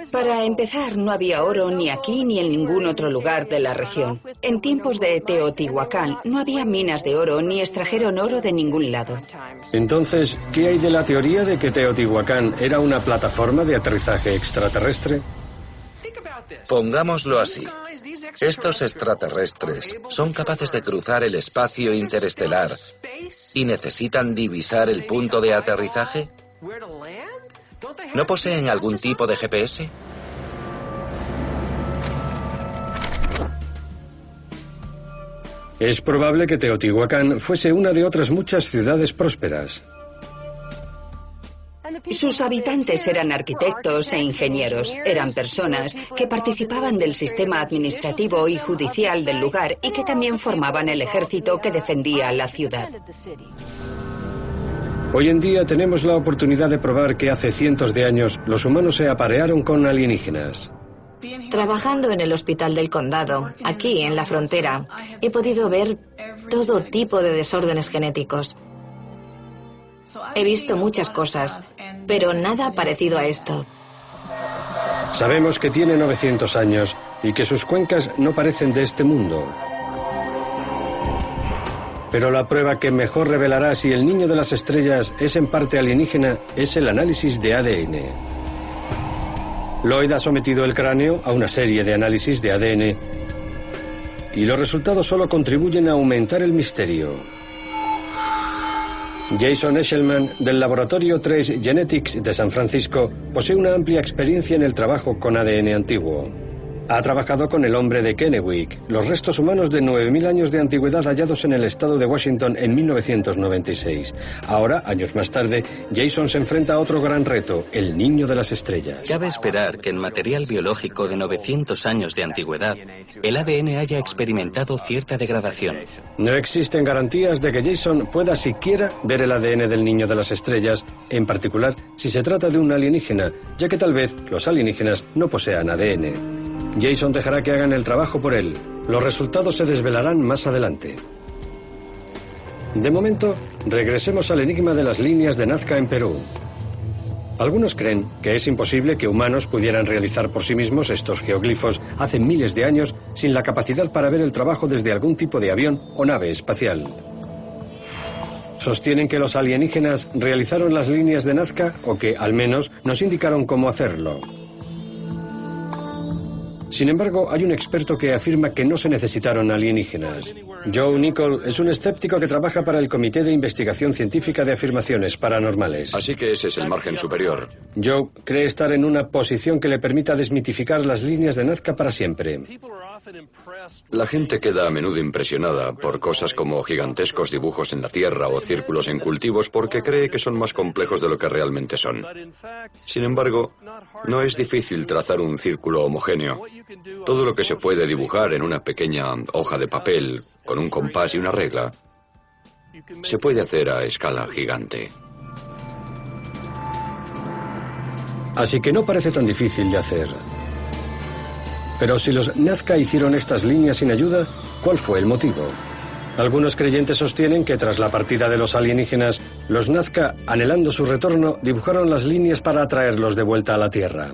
Para empezar, no había oro ni aquí ni en ningún otro lugar de la región. En tiempos de Teotihuacán no había minas de oro ni extrajeron oro de ningún lado. Entonces, ¿qué hay de la teoría de que Teotihuacán era una plataforma de aterrizaje extraterrestre? Pongámoslo así. Estos extraterrestres son capaces de cruzar el espacio interestelar y necesitan divisar el punto de aterrizaje. ¿No poseen algún tipo de GPS? Es probable que Teotihuacán fuese una de otras muchas ciudades prósperas. Sus habitantes eran arquitectos e ingenieros. Eran personas que participaban del sistema administrativo y judicial del lugar y que también formaban el ejército que defendía la ciudad. Hoy en día tenemos la oportunidad de probar que hace cientos de años los humanos se aparearon con alienígenas. Trabajando en el hospital del condado, aquí en la frontera, he podido ver todo tipo de desórdenes genéticos. He visto muchas cosas, pero nada parecido a esto. Sabemos que tiene 900 años y que sus cuencas no parecen de este mundo. Pero la prueba que mejor revelará si el niño de las estrellas es en parte alienígena es el análisis de ADN. Lloyd ha sometido el cráneo a una serie de análisis de ADN y los resultados solo contribuyen a aumentar el misterio. Jason Eshelman, del laboratorio Trace Genetics de San Francisco, posee una amplia experiencia en el trabajo con ADN antiguo. Ha trabajado con el hombre de Kennewick, los restos humanos de 9.000 años de antigüedad hallados en el estado de Washington en 1996. Ahora, años más tarde, Jason se enfrenta a otro gran reto, el niño de las estrellas. Cabe esperar que en material biológico de 900 años de antigüedad, el ADN haya experimentado cierta degradación. No existen garantías de que Jason pueda siquiera ver el ADN del niño de las estrellas, en particular si se trata de un alienígena, ya que tal vez los alienígenas no posean ADN. Jason dejará que hagan el trabajo por él. Los resultados se desvelarán más adelante. De momento, regresemos al enigma de las líneas de Nazca en Perú. Algunos creen que es imposible que humanos pudieran realizar por sí mismos estos geoglifos hace miles de años sin la capacidad para ver el trabajo desde algún tipo de avión o nave espacial. Sostienen que los alienígenas realizaron las líneas de Nazca o que, al menos, nos indicaron cómo hacerlo. Sin embargo, hay un experto que afirma que no se necesitaron alienígenas. Joe Nickell es un escéptico que trabaja para el Comité de Investigación Científica de Afirmaciones Paranormales. Así que ese es el margen superior. Joe cree estar en una posición que le permita desmitificar las líneas de Nazca para siempre. La gente queda a menudo impresionada por cosas como gigantescos dibujos en la tierra o círculos en cultivos porque cree que son más complejos de lo que realmente son. Sin embargo, no es difícil trazar un círculo homogéneo. Todo lo que se puede dibujar en una pequeña hoja de papel con un compás y una regla se puede hacer a escala gigante. Así que no parece tan difícil de hacer. Pero si los Nazca hicieron estas líneas sin ayuda, ¿cuál fue el motivo? Algunos creyentes sostienen que tras la partida de los alienígenas, los Nazca, anhelando su retorno, dibujaron las líneas para atraerlos de vuelta a la Tierra.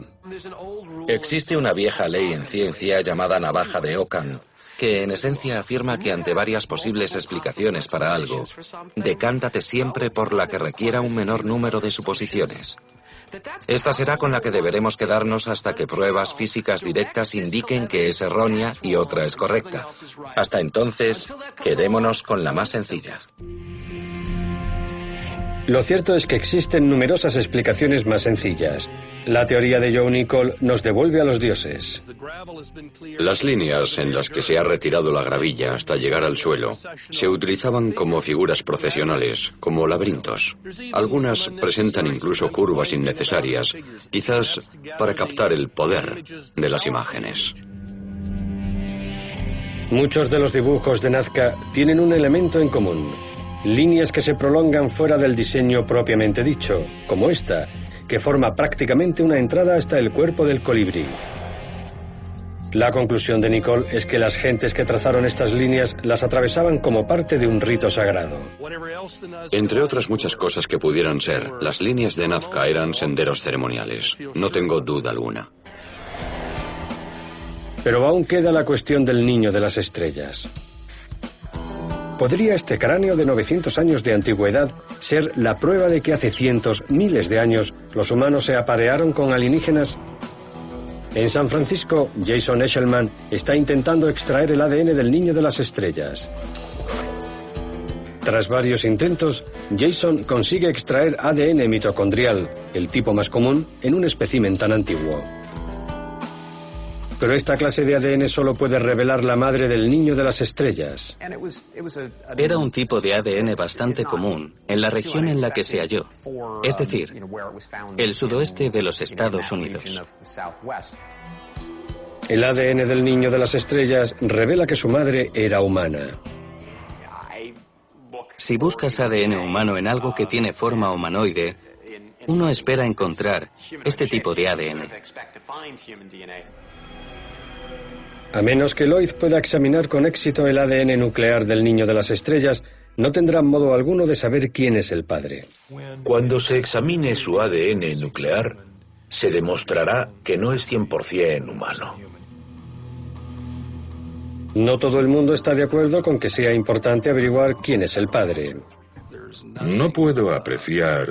Existe una vieja ley en ciencia llamada navaja de Ockham, que en esencia afirma que ante varias posibles explicaciones para algo, decántate siempre por la que requiera un menor número de suposiciones. Esta será con la que deberemos quedarnos hasta que pruebas físicas directas indiquen que es errónea y otra es correcta. Hasta entonces, quedémonos con la más sencilla. Lo cierto es que existen numerosas explicaciones más sencillas. La teoría de Joe Nickell nos devuelve a los dioses. Las líneas en las que se ha retirado la gravilla hasta llegar al suelo se utilizaban como figuras procesionales, como laberintos. Algunas presentan incluso curvas innecesarias, quizás para captar el poder de las imágenes. Muchos de los dibujos de Nazca tienen un elemento en común: líneas que se prolongan fuera del diseño propiamente dicho, como esta, que forma prácticamente una entrada hasta el cuerpo del colibrí. La conclusión de Nickell es que las gentes que trazaron estas líneas las atravesaban como parte de un rito sagrado. Entre otras muchas cosas que pudieran ser, las líneas de Nazca eran senderos ceremoniales. No tengo duda alguna. Pero aún queda la cuestión del niño de las estrellas. ¿Podría este cráneo de 900 años de antigüedad ser la prueba de que hace cientos, miles de años, los humanos se aparearon con alienígenas? En San Francisco, Jason Eshelman está intentando extraer el ADN del niño de las estrellas. Tras varios intentos, Jason consigue extraer ADN mitocondrial, el tipo más común, en un espécimen tan antiguo. Pero esta clase de ADN solo puede revelar la madre del niño de las estrellas. Era un tipo de ADN bastante común en la región en la que se halló, es decir, el sudoeste de los Estados Unidos. El ADN del niño de las estrellas revela que su madre era humana. Si buscas ADN humano en algo que tiene forma humanoide, uno espera encontrar este tipo de ADN. A menos que Lloyd pueda examinar con éxito el ADN nuclear del niño de las estrellas, no tendrá modo alguno de saber quién es el padre. Cuando se examine su ADN nuclear, se demostrará que no es 100% humano. No todo el mundo está de acuerdo con que sea importante averiguar quién es el padre. No puedo apreciar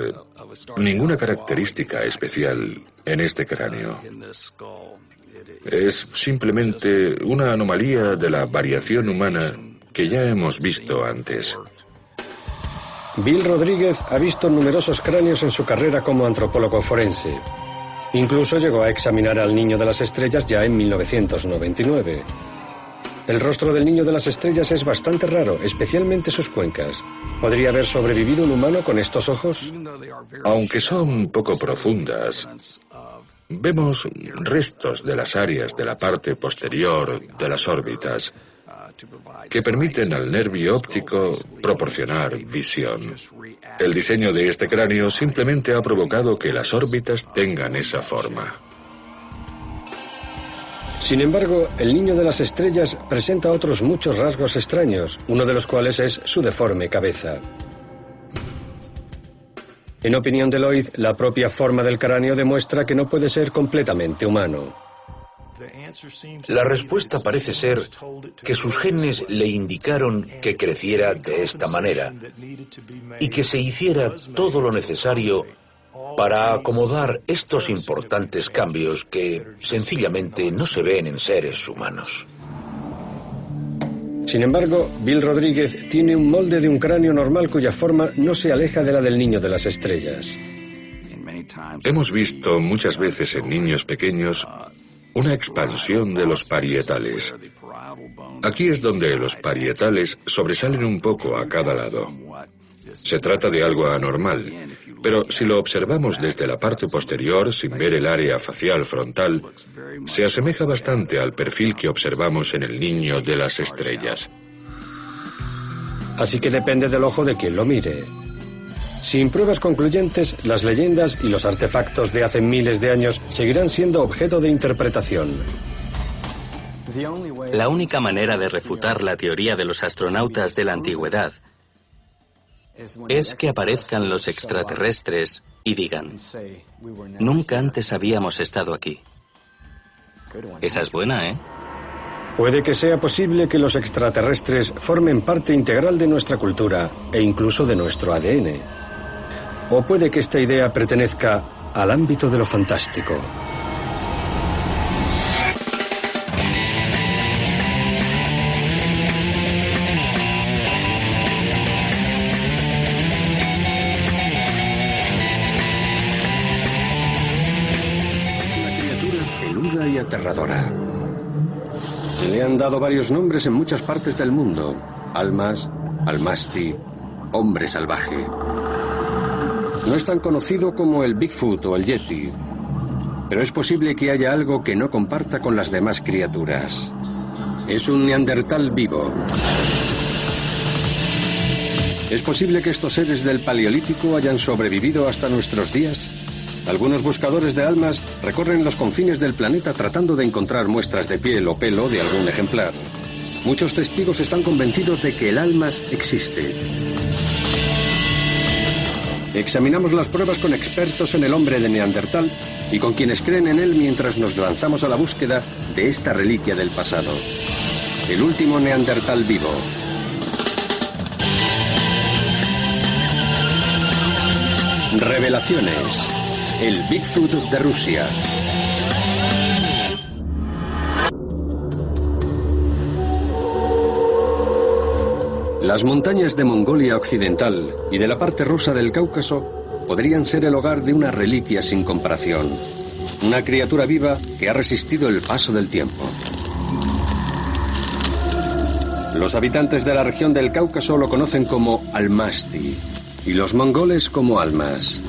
ninguna característica especial en este cráneo. Es simplemente una anomalía de la variación humana que ya hemos visto antes. Bill Rodríguez ha visto numerosos cráneos en su carrera como antropólogo forense. Incluso llegó a examinar al Niño de las Estrellas ya en 1999. El rostro del Niño de las Estrellas es bastante raro, especialmente sus cuencas. ¿Podría haber sobrevivido un humano con estos ojos? Aunque son poco profundas, vemos restos de las áreas de la parte posterior de las órbitas que permiten al nervio óptico proporcionar visión. El diseño de este cráneo simplemente ha provocado que las órbitas tengan esa forma. Sin embargo, el Niño de las Estrellas presenta otros muchos rasgos extraños, uno de los cuales es su deforme cabeza. En opinión de Lloyd, la propia forma del cráneo demuestra que no puede ser completamente humano. La respuesta parece ser que sus genes le indicaron que creciera de esta manera y que se hiciera todo lo necesario para acomodar estos importantes cambios que sencillamente no se ven en seres humanos. Sin embargo, Bill Rodríguez tiene un molde de un cráneo normal cuya forma no se aleja de la del Niño de las Estrellas. Hemos visto muchas veces en niños pequeños una expansión de los parietales. Aquí es donde los parietales sobresalen un poco a cada lado. Se trata de algo anormal, pero si lo observamos desde la parte posterior sin ver el área facial frontal, se asemeja bastante al perfil que observamos en el Niño de las Estrellas. Así que depende del ojo de quien lo mire. Sin pruebas concluyentes, las leyendas y los artefactos de hace miles de años seguirán siendo objeto de interpretación. La única manera de refutar la teoría de los astronautas de la antigüedad es que aparezcan los extraterrestres y digan: nunca antes habíamos estado aquí. Esa es buena, ¿eh? Puede que sea posible que los extraterrestres formen parte integral de nuestra cultura e incluso de nuestro ADN. O puede que esta idea pertenezca al ámbito de lo fantástico. Es una criatura peluda y aterradora. Se le han dado varios nombres en muchas partes del mundo: almas, almasti, hombre salvaje. No es tan conocido como el Bigfoot o el Yeti, pero es posible que haya algo que no comparta con las demás criaturas. Es un neandertal vivo. ¿Es posible que estos seres del Paleolítico hayan sobrevivido hasta nuestros días? Algunos buscadores de almas recorren los confines del planeta tratando de encontrar muestras de piel o pelo de algún ejemplar. Muchos testigos están convencidos de que el almas existe. Examinamos las pruebas con expertos en el hombre de Neandertal y con quienes creen en él mientras nos lanzamos a la búsqueda de esta reliquia del pasado. El último Neandertal vivo. Revelaciones. El Bigfoot de Rusia. Las montañas de Mongolia Occidental y de la parte rusa del Cáucaso podrían ser el hogar de una reliquia sin comparación. Una criatura viva que ha resistido el paso del tiempo. Los habitantes de la región del Cáucaso lo conocen como Almasti y los mongoles como Almas.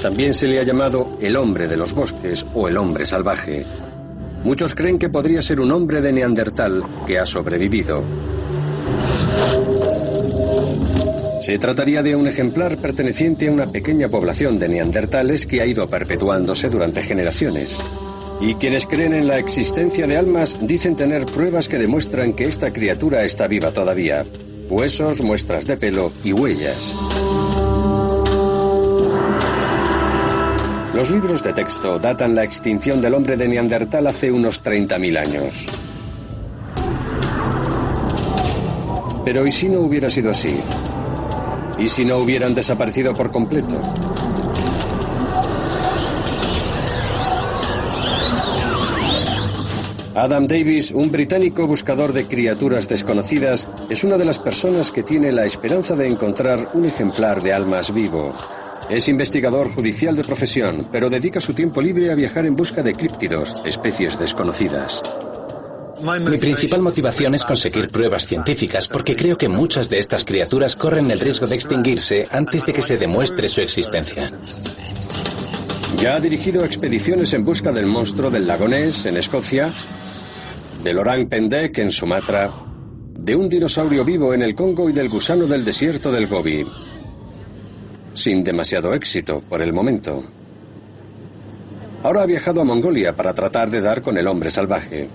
También se le ha llamado el hombre de los bosques o el hombre salvaje. Muchos creen que podría ser un hombre de Neandertal que ha sobrevivido. Se trataría de un ejemplar perteneciente a una pequeña población de neandertales que ha ido perpetuándose durante generaciones. Y quienes creen en la existencia de almas dicen tener pruebas que demuestran que esta criatura está viva todavía. Huesos, muestras de pelo y huellas. Los libros de texto datan la extinción del hombre de Neandertal hace unos 30.000 años. Pero ¿y si no hubiera sido así? ¿Y si no hubieran desaparecido por completo? Adam Davis, un británico buscador de criaturas desconocidas, es una de las personas que tiene la esperanza de encontrar un ejemplar de almas vivo. Es investigador judicial de profesión, pero dedica su tiempo libre a viajar en busca de críptidos, especies desconocidas. Mi principal motivación es conseguir pruebas científicas, porque creo que muchas de estas criaturas corren el riesgo de extinguirse antes de que se demuestre su existencia. Ya ha dirigido expediciones en busca del monstruo del lago Ness, en Escocia, del Orang Pendek, en Sumatra, de un dinosaurio vivo en el Congo y del gusano del desierto del Gobi. Sin demasiado éxito, por el momento. Ahora ha viajado a Mongolia para tratar de dar con el hombre salvaje.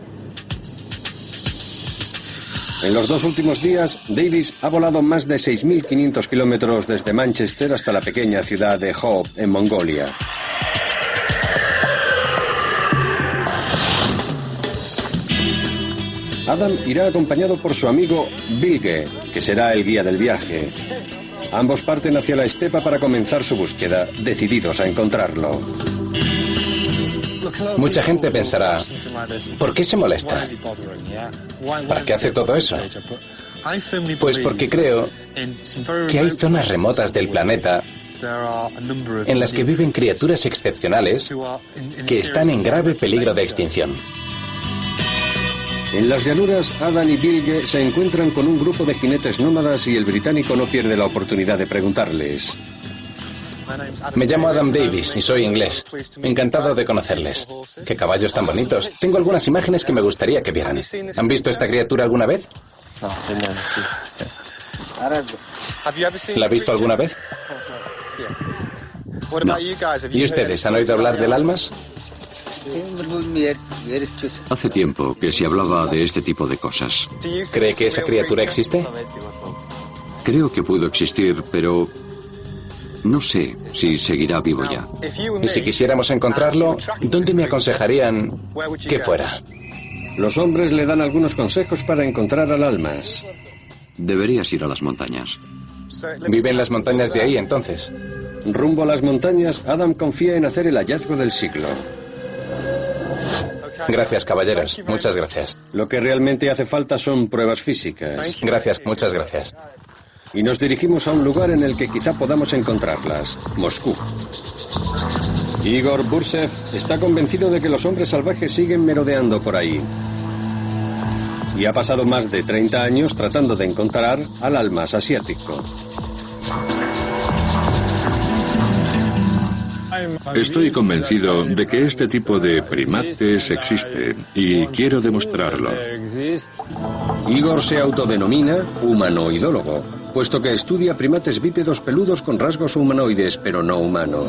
En los 2 últimos días, Davis ha volado más de 6.500 kilómetros desde Manchester hasta la pequeña ciudad de Hope, en Mongolia. Adam irá acompañado por su amigo Bilge, que será el guía del viaje. Ambos parten hacia la estepa para comenzar su búsqueda, decididos a encontrarlo. Mucha gente pensará, ¿por qué se molesta? ¿Para qué hace todo eso? Pues porque creo que hay zonas remotas del planeta en las que viven criaturas excepcionales que están en grave peligro de extinción. En las llanuras, Adam y Bilge se encuentran con un grupo de jinetes nómadas y el británico no pierde la oportunidad de preguntarles. Me llamo Adam Davis y soy inglés. Encantado de conocerles. ¡Qué caballos tan bonitos! Tengo algunas imágenes que me gustaría que vieran. ¿Han visto esta criatura alguna vez? ¿La ha visto alguna vez? No. ¿Y ustedes han oído hablar del almas? Hace tiempo que se hablaba de este tipo de cosas. ¿Cree que esa criatura existe? Creo que pudo existir, pero no sé si seguirá vivo ya. Y si quisiéramos encontrarlo, ¿dónde me aconsejarían que fuera? Los hombres le dan algunos consejos para encontrar al almas. Deberías ir a las montañas. ¿Vive en las montañas de ahí, entonces? Rumbo a las montañas, Adam confía en hacer el hallazgo del siglo. Gracias, caballeros. Muchas gracias. Lo que realmente hace falta son pruebas físicas. Gracias, muchas gracias. Y nos dirigimos a un lugar en el que quizá podamos encontrarlas, Moscú. Igor Bursev está convencido de que los hombres salvajes siguen merodeando por ahí. Y ha pasado más de 30 años tratando de encontrar al almas asiático. Estoy convencido de que este tipo de primates existe y quiero demostrarlo. Igor se autodenomina humanoidólogo, puesto que estudia primates bípedos peludos con rasgos humanoides, pero no humanos.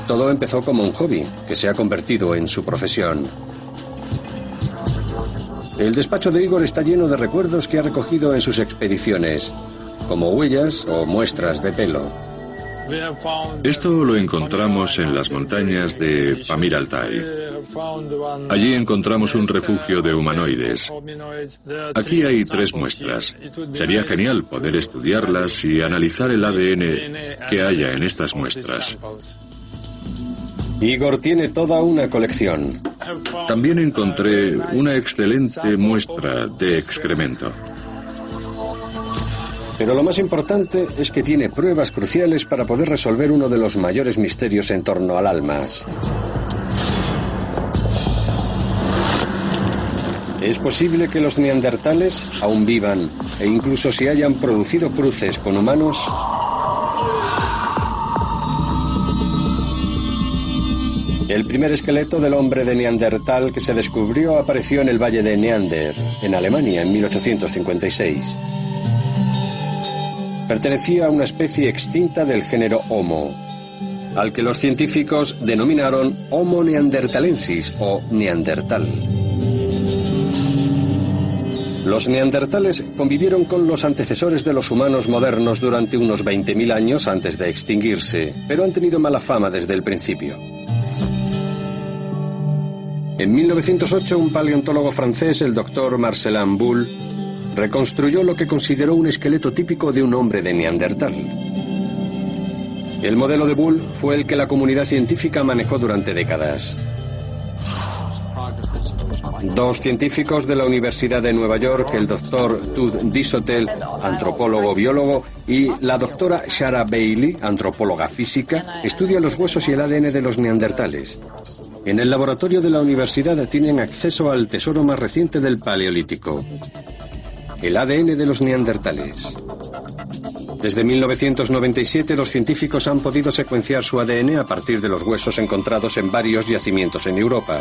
Todo empezó como un hobby, que se ha convertido en su profesión. El despacho de Igor está lleno de recuerdos que ha recogido en sus expediciones, como huellas o muestras de pelo. Esto lo encontramos en las montañas de Pamir Altai. Allí encontramos un refugio de humanoides. Aquí hay 3 muestras. Sería genial poder estudiarlas y analizar el ADN que haya en estas muestras. Igor tiene toda una colección. También encontré una excelente muestra de excremento. Pero lo más importante es que tiene pruebas cruciales para poder resolver uno de los mayores misterios en torno al almas. ¿Es posible que los neandertales aún vivan e incluso si hayan producido cruces con humanos? El primer esqueleto del hombre de Neandertal que se descubrió apareció en el valle de Neander, en Alemania, en 1856. Pertenecía a una especie extinta del género Homo, al que los científicos denominaron Homo neanderthalensis o Neandertal. Los neandertales convivieron con los antecesores de los humanos modernos durante unos 20.000 años antes de extinguirse, pero han tenido mala fama desde el principio. En 1908, un paleontólogo francés, el doctor Marcelin Bull, reconstruyó lo que consideró un esqueleto típico de un hombre de Neandertal. El modelo de Bull fue el que la comunidad científica manejó durante décadas. Dos científicos de la Universidad de Nueva York, el doctor Tud Disotel, antropólogo biólogo, y la doctora Shara Bailey, antropóloga física, estudian los huesos y el ADN de los neandertales. En el laboratorio de la universidad tienen acceso al tesoro más reciente del Paleolítico, el ADN de los neandertales. Desde 1997 los científicos han podido secuenciar su ADN a partir de los huesos encontrados en varios yacimientos en Europa.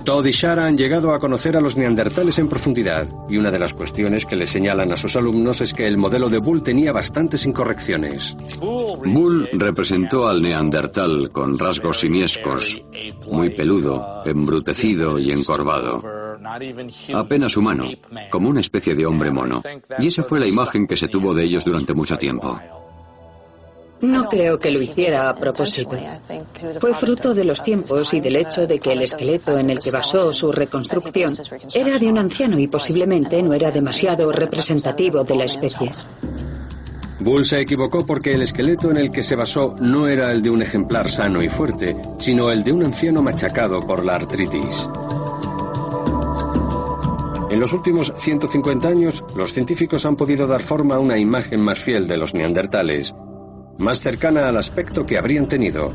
Todd y Shara han llegado a conocer a los neandertales en profundidad, y una de las cuestiones que le señalan a sus alumnos es que el modelo de Bull tenía bastantes incorrecciones. Bull representó al neandertal con rasgos simiescos, muy peludo, embrutecido y encorvado. Apenas humano, como una especie de hombre mono. Y esa fue la imagen que se tuvo de ellos durante mucho tiempo. No creo que lo hiciera a propósito. Fue fruto de los tiempos y del hecho de que el esqueleto en el que basó su reconstrucción era de un anciano y posiblemente no era demasiado representativo de la especie. Bull se equivocó porque el esqueleto en el que se basó no era el de un ejemplar sano y fuerte, sino el de un anciano machacado por la artritis. En los últimos 150 años, los científicos han podido dar forma a una imagen más fiel de los neandertales, más cercana al aspecto que habrían tenido.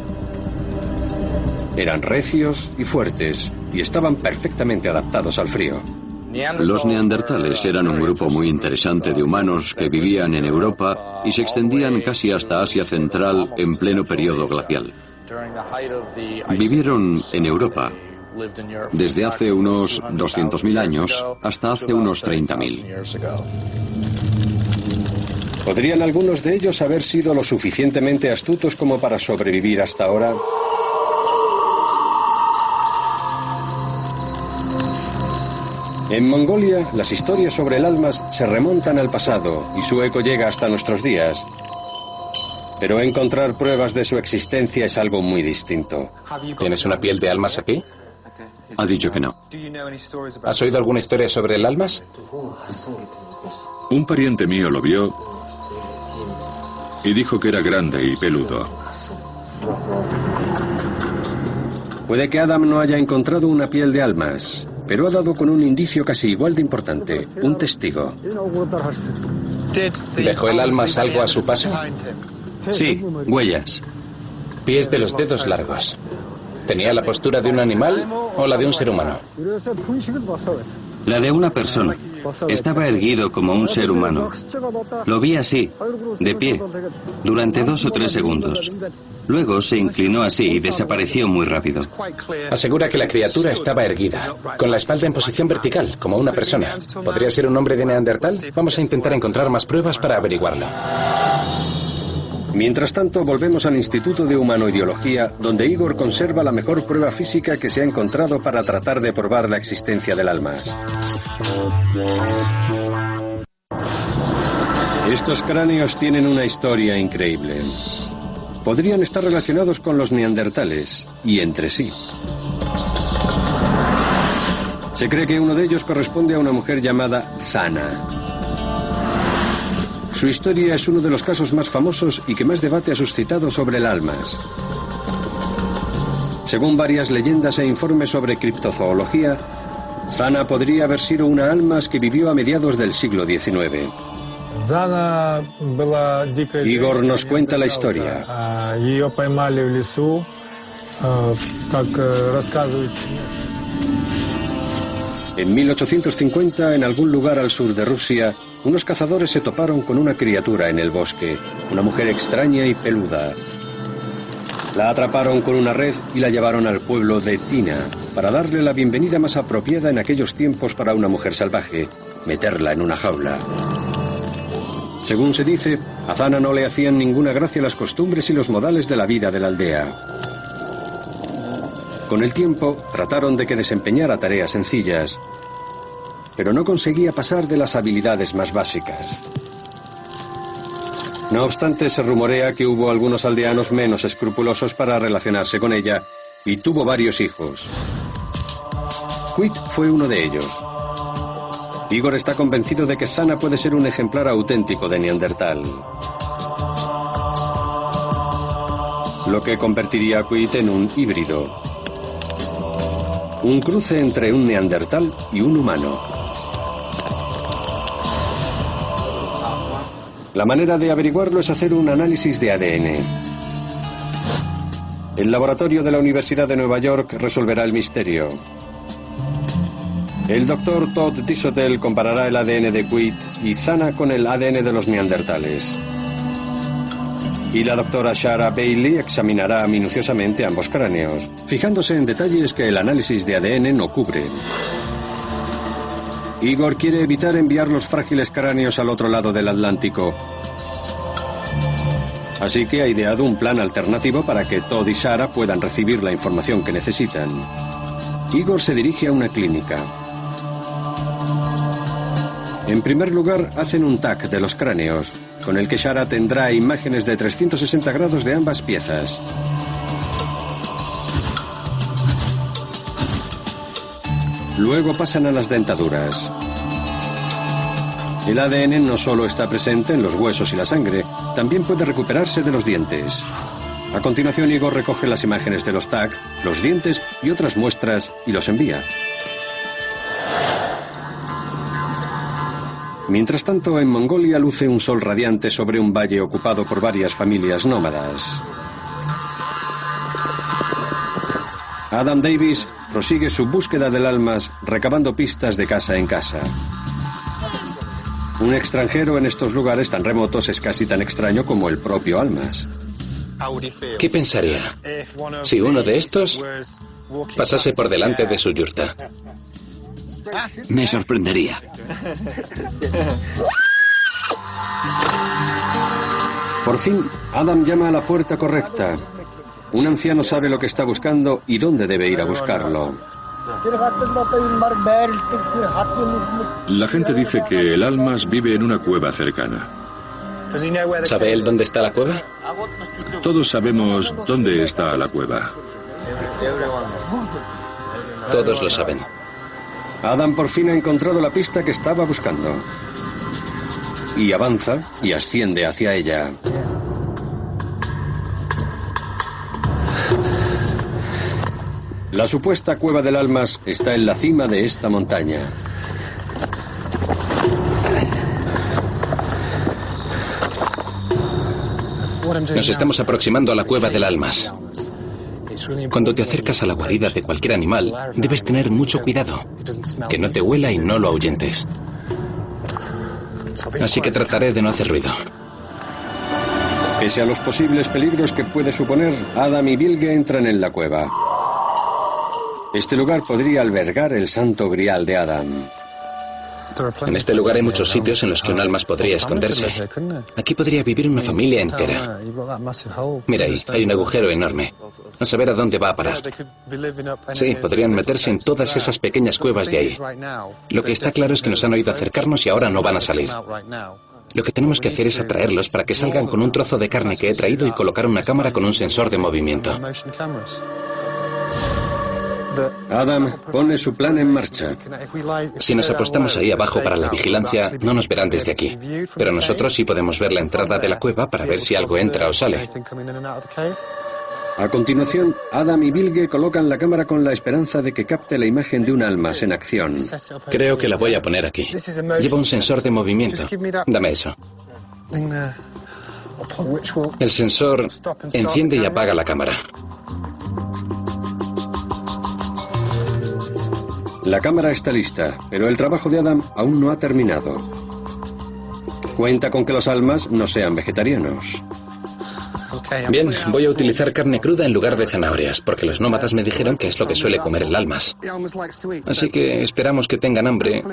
Eran recios y fuertes, y estaban perfectamente adaptados al frío. Los neandertales eran un grupo muy interesante de humanos que vivían en Europa y se extendían casi hasta Asia Central en pleno periodo glacial. Vivieron en Europa desde hace unos 200.000 años hasta hace unos 30.000. ¿Podrían algunos de ellos haber sido lo suficientemente astutos como para sobrevivir hasta ahora? En Mongolia, las historias sobre el almas se remontan al pasado y su eco llega hasta nuestros días. Pero encontrar pruebas de su existencia es algo muy distinto. ¿Tienes una piel de almas aquí? Ha dicho que no. ¿Has oído alguna historia sobre el almas? Un pariente mío lo vio y dijo que era grande y peludo. Puede que Adam no haya encontrado una piel de almas, pero ha dado con un indicio casi igual de importante, un testigo. ¿Dejó el almas algo a su paso? Sí, huellas. Pies de los dedos largos. ¿Tenía la postura de un animal o la de un ser humano? La de una persona. Estaba erguido como un ser humano. Lo vi así, de pie, durante 2 o 3 segundos. Luego se inclinó así y desapareció muy rápido. Asegura que la criatura estaba erguida, con la espalda en posición vertical, como una persona. ¿Podría ser un hombre de Neandertal? Vamos a intentar encontrar más pruebas para averiguarlo. Mientras tanto, volvemos al Instituto de Humanoideología, donde Igor conserva la mejor prueba física que se ha encontrado para tratar de probar la existencia del almas. Estos cráneos tienen una historia increíble. Podrían estar relacionados con los neandertales, y entre sí. Se cree que uno de ellos corresponde a una mujer llamada Sana. Su historia es uno de los casos más famosos y que más debate ha suscitado sobre el almas. Según varias leyendas e informes sobre criptozoología, Zana podría haber sido una almas que vivió a mediados del siglo XIX. Igor nos cuenta la historia. En 1850, en algún lugar al sur de Rusia, unos cazadores se toparon con una criatura en el bosque, una mujer extraña y peluda. La atraparon con una red y la llevaron al pueblo de Tina para darle la bienvenida más apropiada en aquellos tiempos para una mujer salvaje, meterla en una jaula. Según se dice, a Zana no le hacían ninguna gracia las costumbres y los modales de la vida de la aldea. Con el tiempo, trataron de que desempeñara tareas sencillas, pero no conseguía pasar de las habilidades más básicas. No obstante, se rumorea que hubo algunos aldeanos menos escrupulosos para relacionarse con ella y tuvo varios hijos. Kuit fue uno de ellos. Igor está convencido de que Zana puede ser un ejemplar auténtico de Neandertal, lo que convertiría a Kuit en un híbrido, un cruce entre un Neandertal y un humano. La manera de averiguarlo es hacer un análisis de ADN. El laboratorio de la Universidad de Nueva York resolverá el misterio. El doctor Todd Dishotel comparará el ADN de Kuit y Zana con el ADN de los neandertales. Y la doctora Shara Bailey examinará minuciosamente ambos cráneos, fijándose en detalles que el análisis de ADN no cubre. Igor quiere evitar enviar los frágiles cráneos al otro lado del Atlántico. Así que ha ideado un plan alternativo para que Todd y Shara puedan recibir la información que necesitan. Igor se dirige a una clínica. En primer lugar, hacen un TAC de los cráneos, con el que Shara tendrá imágenes de 360 grados de ambas piezas. Luego pasan a las dentaduras. El ADN no solo está presente en los huesos y la sangre, también puede recuperarse de los dientes. A continuación, Igor recoge las imágenes de los TAC, los dientes y otras muestras y los envía. Mientras tanto, en Mongolia luce un sol radiante sobre un valle ocupado por varias familias nómadas. Adam Davis prosigue su búsqueda del almas, recabando pistas de casa en casa. Un extranjero en estos lugares tan remotos es casi tan extraño como el propio Almas. ¿Qué pensaría si uno de estos pasase por delante de su yurta? Me sorprendería. Por fin, Adam llama a la puerta correcta. Un anciano sabe lo que está buscando y dónde debe ir a buscarlo. La gente dice que el Almas vive en una cueva cercana. ¿Sabe él dónde está la cueva? Todos sabemos dónde está la cueva. Todos lo saben. Adam por fin ha encontrado la pista que estaba buscando. Y avanza y asciende hacia ella. La supuesta cueva del Almas está en la cima de esta montaña. Nos estamos aproximando a la cueva del Almas. Cuando te acercas a la guarida de cualquier animal, debes tener mucho cuidado, que no te huela y no lo ahuyentes. Así que trataré de no hacer ruido. Pese a los posibles peligros que puede suponer, Adam y Bilge entran en la cueva. Este lugar podría albergar el santo grial de Adam. En este lugar hay muchos sitios en los que un Almas podría esconderse. Aquí podría vivir una familia entera. Mira ahí, hay un agujero enorme. A saber a dónde va a parar. Sí, podrían meterse en todas esas pequeñas cuevas de ahí. Lo que está claro es que nos han oído acercarnos y ahora no van a salir. Lo que tenemos que hacer es atraerlos para que salgan con un trozo de carne que he traído y colocar una cámara con un sensor de movimiento. Adam pone su plan en marcha. Si nos apostamos ahí abajo para la vigilancia, no nos verán desde aquí. Pero nosotros sí podemos ver la entrada de la cueva para ver si algo entra o sale. A continuación, Adam y Bilge colocan la cámara con la esperanza de que capte la imagen de un Almas en acción. Creo que la voy a poner aquí. Lleva un sensor de movimiento. Dame eso. El sensor enciende y apaga la cámara. La cámara está lista, pero el trabajo de Adam aún no ha terminado. Cuenta con que los Almas no sean vegetarianos. Bien, voy a utilizar carne cruda en lugar de zanahorias, porque los nómadas me dijeron que es lo que suele comer el Almas. Así que esperamos que tengan hambre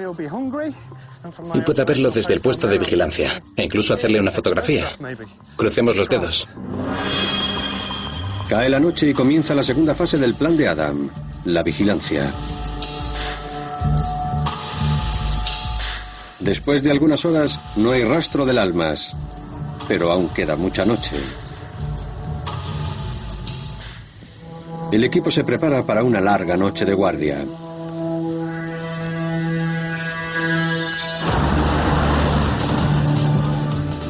y pueda verlo desde el puesto de vigilancia, e incluso hacerle una fotografía. Crucemos los dedos. Cae la noche y comienza la segunda fase del plan de Adam, la vigilancia. Después de algunas horas, no hay rastro del Almas, pero aún queda mucha noche. El equipo se prepara para una larga noche de guardia.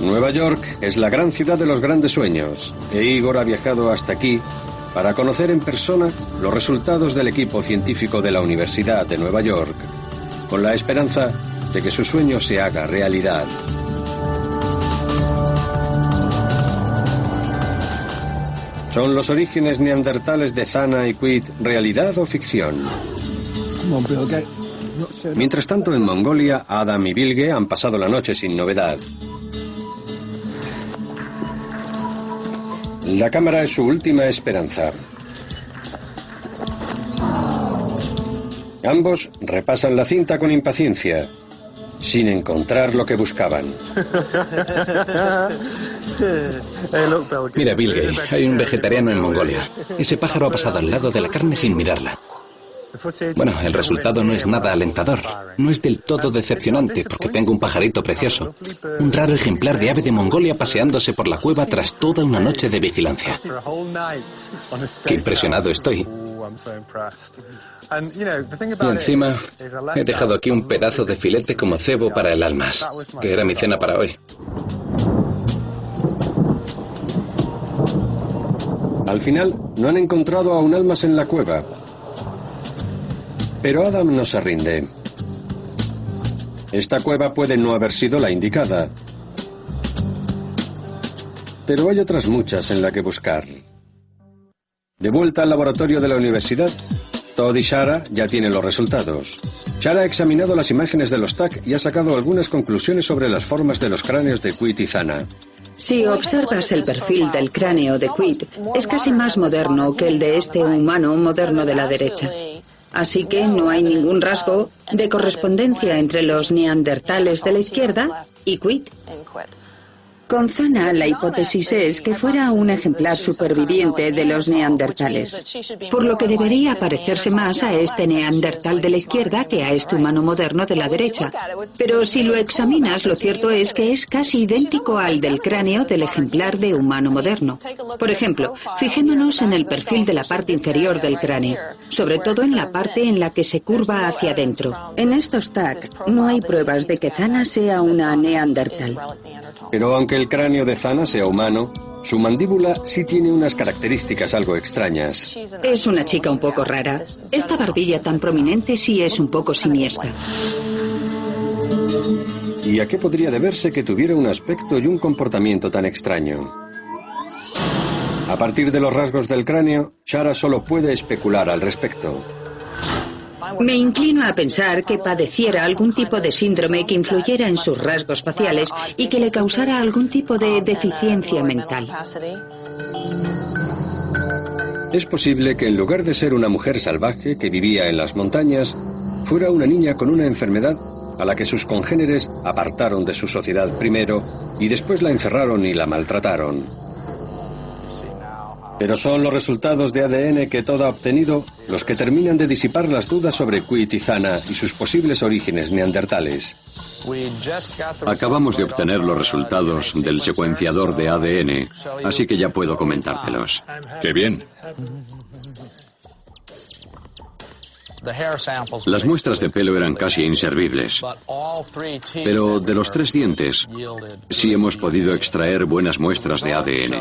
Nueva York es la gran ciudad de los grandes sueños, e Igor ha viajado hasta aquí para conocer en persona los resultados del equipo científico de la Universidad de Nueva York, con la esperanza de que su sueño se haga realidad. ¿Son los orígenes neandertales de Zana y Quit realidad o ficción? Mientras tanto, en Mongolia, Adam y Bilge han pasado la noche sin novedad. La cámara es su última esperanza. Ambos repasan la cinta con impaciencia, sin encontrar lo que buscaban. Mira, Bilge, hay un vegetariano en Mongolia. Ese pájaro ha pasado al lado de la carne sin mirarla. Bueno, el resultado no es nada alentador. No es del todo decepcionante, porque tengo un pajarito precioso. Un raro ejemplar de ave de Mongolia paseándose por la cueva tras toda una noche de vigilancia. Qué impresionado estoy. Y encima, he dejado aquí un pedazo de filete como cebo para el almas, que era mi cena para hoy. Al final, no han encontrado a un almas en la cueva. Pero Adam no se rinde. Esta cueva puede no haber sido la indicada. Pero hay otras muchas en la que buscar. De vuelta al laboratorio de la universidad, Todd y Shara ya tienen los resultados. Shara ha examinado las imágenes de los TAC y ha sacado algunas conclusiones sobre las formas de los cráneos de Quit y Zana. Si observas el perfil del cráneo de Quit, es casi más moderno que el de este humano moderno de la derecha. Así que no hay ningún rasgo de correspondencia entre los neandertales de la izquierda y Quit. Con Zana, la hipótesis es que fuera un ejemplar superviviente de los neandertales, por lo que debería parecerse más a este neandertal de la izquierda que a este humano moderno de la derecha. Pero si lo examinas, lo cierto es que es casi idéntico al del cráneo del ejemplar de humano moderno. Por ejemplo, fijémonos en el perfil de la parte inferior del cráneo, sobre todo en la parte en la que se curva hacia adentro. En estos TAC no hay pruebas de que Zana sea una neandertal. Pero aunque el cráneo de Zana sea humano, su mandíbula sí tiene unas características algo extrañas. Es una chica un poco rara. Esta barbilla tan prominente sí es un poco simiesca. ¿Y a qué podría deberse que tuviera un aspecto y un comportamiento tan extraño? A partir de los rasgos del cráneo, Shara solo puede especular al respecto. Me inclino a pensar que padeciera algún tipo de síndrome que influyera en sus rasgos faciales y que le causara algún tipo de deficiencia mental. Es posible que en lugar de ser una mujer salvaje que vivía en las montañas, fuera una niña con una enfermedad a la que sus congéneres apartaron de su sociedad primero y después la encerraron y la maltrataron. Pero son los resultados de ADN que Todd ha obtenido los que terminan de disipar las dudas sobre Quit y Zana y sus posibles orígenes neandertales. Acabamos de obtener los resultados del secuenciador de ADN, así que ya puedo comentártelos. ¡Qué bien! Las muestras de pelo eran casi inservibles, pero de los 3 dientes sí hemos podido extraer buenas muestras de ADN.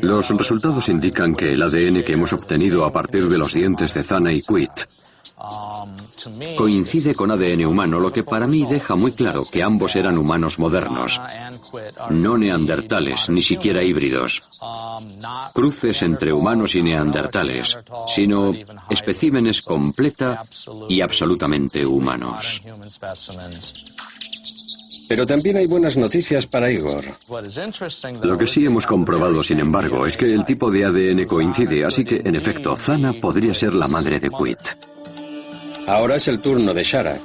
Los resultados indican que el ADN que hemos obtenido a partir de los dientes de Zana y Quit coincide con ADN humano, lo que para mí deja muy claro que ambos eran humanos modernos, no neandertales, ni siquiera híbridos, cruces entre humanos y neandertales, sino especímenes completa y absolutamente humanos. Pero también hay buenas noticias para Igor. Lo que sí hemos comprobado, sin embargo, es que el tipo de ADN coincide, así que, en efecto, Zana podría ser la madre de Quit. Ahora es el turno de Shara.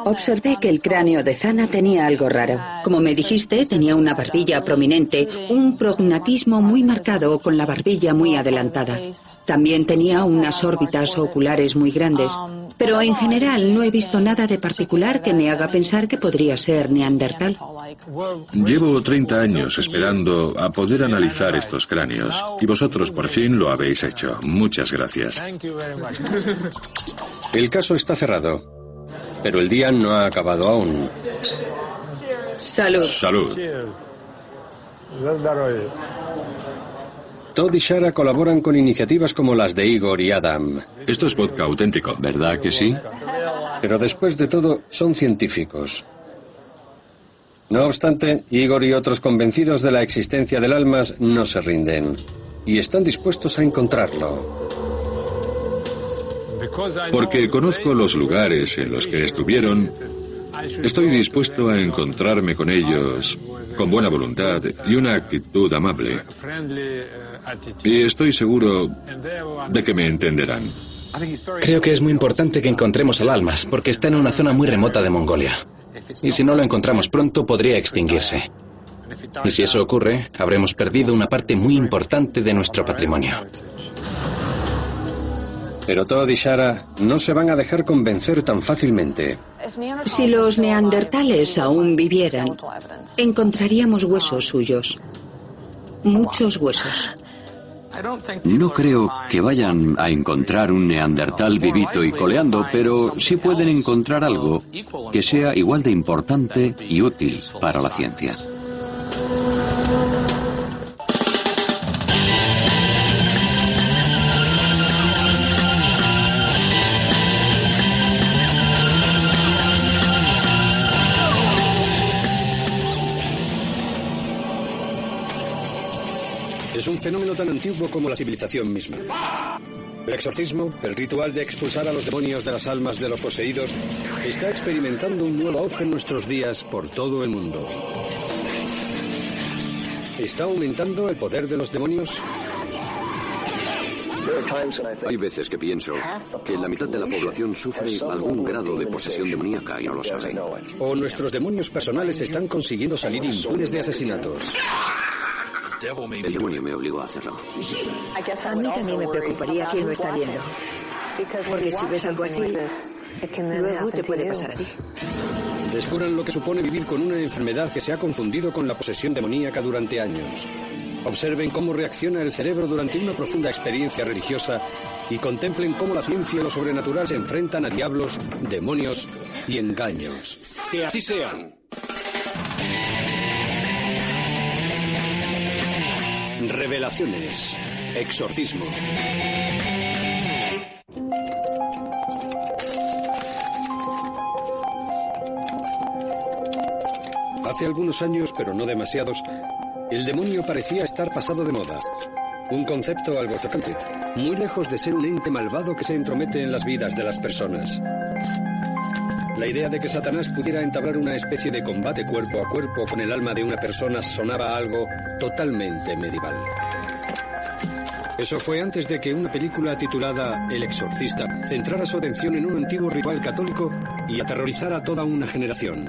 Observé que el cráneo de Zana tenía algo raro. Como me dijiste, tenía una barbilla prominente, un prognatismo muy marcado con la barbilla muy adelantada. También tenía unas órbitas oculares muy grandes. Pero en general no he visto nada de particular que me haga pensar que podría ser neandertal. Llevo 30 años esperando a poder analizar estos cráneos y vosotros por fin lo habéis hecho. Muchas gracias. El caso está cerrado, pero el día no ha acabado aún. Salud. Salud. Todd y Shara colaboran con iniciativas como las de Igor y Adam. Esto es vodka auténtico. ¿Verdad que sí? Pero después de todo, son científicos. No obstante, Igor y otros convencidos de la existencia del alma no se rinden y están dispuestos a encontrarlo. Porque conozco los lugares en los que estuvieron, estoy dispuesto a encontrarme con ellos con buena voluntad y una actitud amable. Y estoy seguro de que me entenderán. Creo que es muy importante que encontremos al Almas, porque está en una zona muy remota de Mongolia. Y si no lo encontramos pronto, podría extinguirse. Y si eso ocurre, habremos perdido una parte muy importante de nuestro patrimonio. Pero Todd y Shara no se van a dejar convencer tan fácilmente. Si los neandertales aún vivieran, encontraríamos huesos suyos. Muchos huesos. No creo que vayan a encontrar un neandertal vivito y coleando, pero sí pueden encontrar algo que sea igual de importante y útil para la ciencia. Es un fenómeno tan antiguo como la civilización misma. El exorcismo, el ritual de expulsar a los demonios de las almas de los poseídos, está experimentando un nuevo auge en nuestros días por todo el mundo. ¿Está aumentando el poder de los demonios? Hay veces que pienso que la mitad de la población sufre algún grado de posesión demoníaca y no lo sabe. O nuestros demonios personales están consiguiendo salir impunes de asesinatos. El demonio me obligó a hacerlo. A mí también me preocuparía quién lo está viendo. Porque si ves algo así, luego te puede pasar a ti. Descubran lo que supone vivir con una enfermedad que se ha confundido con la posesión demoníaca durante años. Observen cómo reacciona el cerebro durante una profunda experiencia religiosa y contemplen cómo la ciencia y lo sobrenatural se enfrentan a diablos, demonios y engaños. ¡Que así sean! Revelaciones. Exorcismo. Hace algunos años, pero no demasiados, el demonio parecía estar pasado de moda. Un concepto algo chocante, muy lejos de ser un ente malvado que se entromete en las vidas de las personas. La idea de que Satanás pudiera entablar una especie de combate cuerpo a cuerpo con el alma de una persona sonaba a algo totalmente medieval. Eso fue antes de que una película titulada El Exorcista centrara su atención en un antiguo ritual católico y aterrorizara a toda una generación.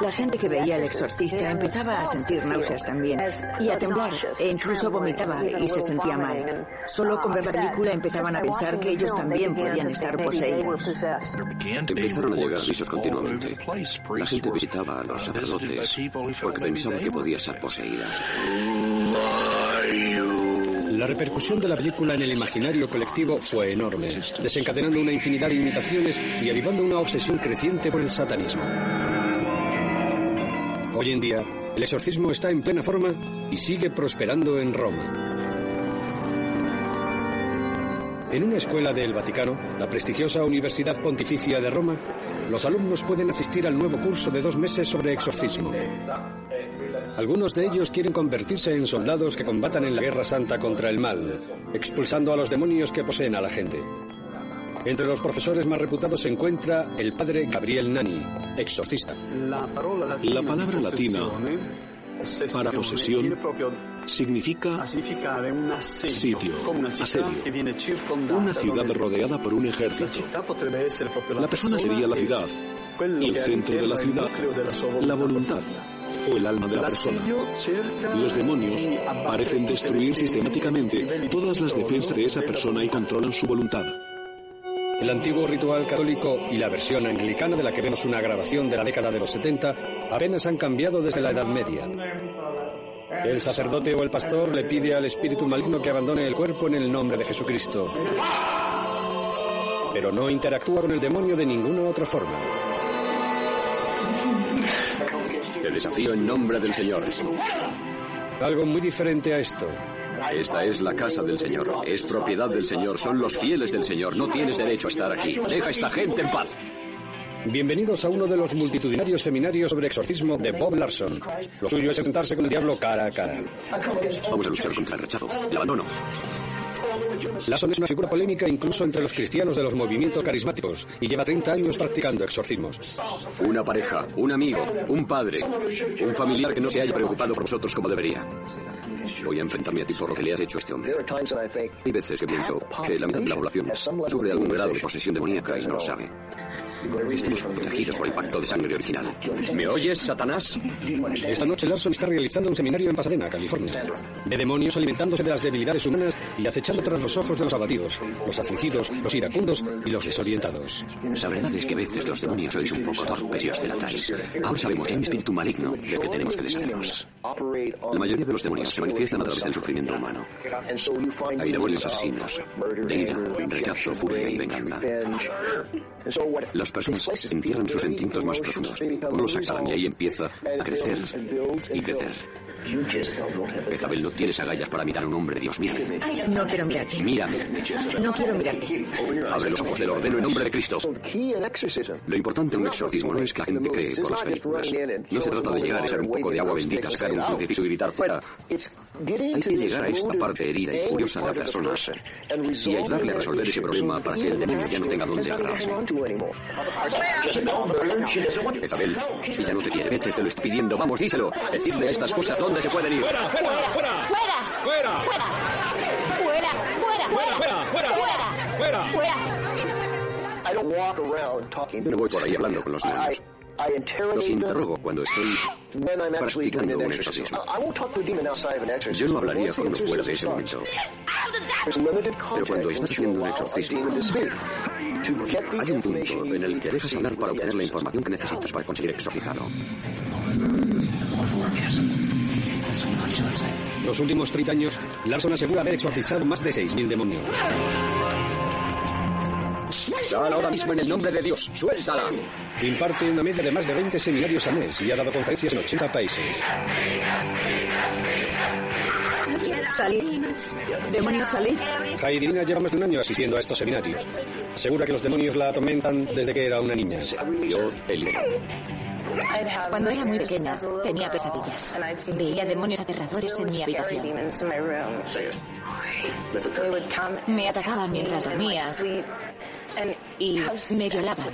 La gente que veía El Exorcista empezaba a sentir náuseas también y a temblar e incluso vomitaba y se sentía mal. Solo con ver la película empezaban a pensar que ellos también podían estar poseídos. Empezaron a llegar avisos continuamente. La gente visitaba a los sacerdotes porque pensaba que podía estar poseída. La repercusión de la película en el imaginario colectivo fue enorme, desencadenando una infinidad de imitaciones y avivando una obsesión creciente por el satanismo. Hoy en día, el exorcismo está en plena forma y sigue prosperando en Roma. En una escuela del Vaticano, la prestigiosa Universidad Pontificia de Roma, los alumnos pueden asistir al nuevo curso de 2 meses sobre exorcismo. Algunos de ellos quieren convertirse en soldados que combatan en la Guerra Santa contra el mal, expulsando a los demonios que poseen a la gente. Entre los profesores más reputados se encuentra el padre Gabriel Nani, exorcista. La palabra latina para posesión significa sitio, asedio, una ciudad rodeada por un ejército. La persona sería la ciudad, y el centro de la ciudad, la voluntad o el alma de la persona. Los demonios parecen destruir sistemáticamente todas las defensas de esa persona y controlan su voluntad. El antiguo ritual católico y la versión anglicana, de la que vemos una grabación de la década de los 70, apenas han cambiado desde la Edad Media. El sacerdote o el pastor le pide al espíritu maligno que abandone el cuerpo en el nombre de Jesucristo. Pero no interactúa con el demonio de ninguna otra forma. Te desafío en nombre del Señor. Algo muy diferente a esto. Esta es la casa del Señor. Es propiedad del Señor. Son los fieles del Señor. No tienes derecho a estar aquí. Deja a esta gente en paz. Bienvenidos a uno de los multitudinarios seminarios sobre exorcismo de Bob Larson. Lo suyo es enfrentarse con el diablo cara a cara. Vamos a luchar contra el rechazo, el abandono. Larson es una figura polémica incluso entre los cristianos de los movimientos carismáticos y lleva 30 años practicando exorcismos. Una pareja, un amigo, un padre, un familiar que no se haya preocupado por vosotros como debería. Voy a enfrentarme a ti por lo que le has hecho a este hombre. Hay veces que pienso que la mitad de la población sufre algún grado de posesión demoníaca y no lo sabe. Estamos protegidos por el pacto de sangre original. ¿Me oyes, Satanás? Esta noche Larson está realizando un seminario en Pasadena, California. De demonios alimentándose de las debilidades humanas y acechando tras los ojos de los abatidos, los afligidos, los iracundos y los desorientados. La verdad es que a veces los demonios sois un poco torpes y os delatáis. Ahora sabemos que hay un espíritu maligno del que tenemos que deshacernos. La mayoría de los demonios se manifiestan a través del sufrimiento humano. Hay demonios asesinos, de ira, rechazo, furia y venganza. Las personas entierran sus instintos más profundos, no los sacan y ahí empieza a crecer y crecer. Jezabel, no tienes agallas para mirar a un hombre, Dios, mírame. No quiero mirarte. Mírame. No quiero mirarte. Abre los ojos, te lo ordeno en nombre de Cristo. Lo importante en un exorcismo no es que la gente cree por las películas. No se trata de llegar a echar un poco de agua bendita, sacar un crucifijo y gritar ¡fuera! Hay que llegar a esta parte herida y furiosa de la persona y ayudarle a resolver ese problema para que el demonio ya no tenga dónde agarrarse. Jezabel, ella no te quiere. Vete, te lo estoy pidiendo. Vamos, díselo. Decidle a estas cosas dónde se pueden ir. ¡Fuera, fuera, fuera! ¡Fuera! ¡Fuera! ¡Fuera! ¡Fuera! ¡Fuera! ¡Fuera! ¡Fuera! ¡Fuera! ¡Fuera! No voy por ahí hablando con los demonios. Los interrogo cuando estoy practicando un exorcismo. Yo no hablaría con uno fuera de ese momento. Pero cuando estás haciendo un exorcismo, hay un punto en el que dejas hablar para obtener la información que necesitas para conseguir exorcizarlo. Los últimos 30 años, Larson asegura haber exorcizado más de 6.000 demonios. ¡Sal ahora mismo en el nombre de Dios! ¡Suéltala! Imparte una media de más de 20 seminarios al mes y ha dado conferencias en 80 países. Salid. Demonios, salid. Heidi Lina lleva más de un año asistiendo a estos seminarios. Asegura que los demonios la atormentan desde que era una niña. Yo te libero. Cuando era muy pequeña, tenía pesadillas. Veía demonios aterradores en mi habitación. Me atacaban mientras dormía y me violaban.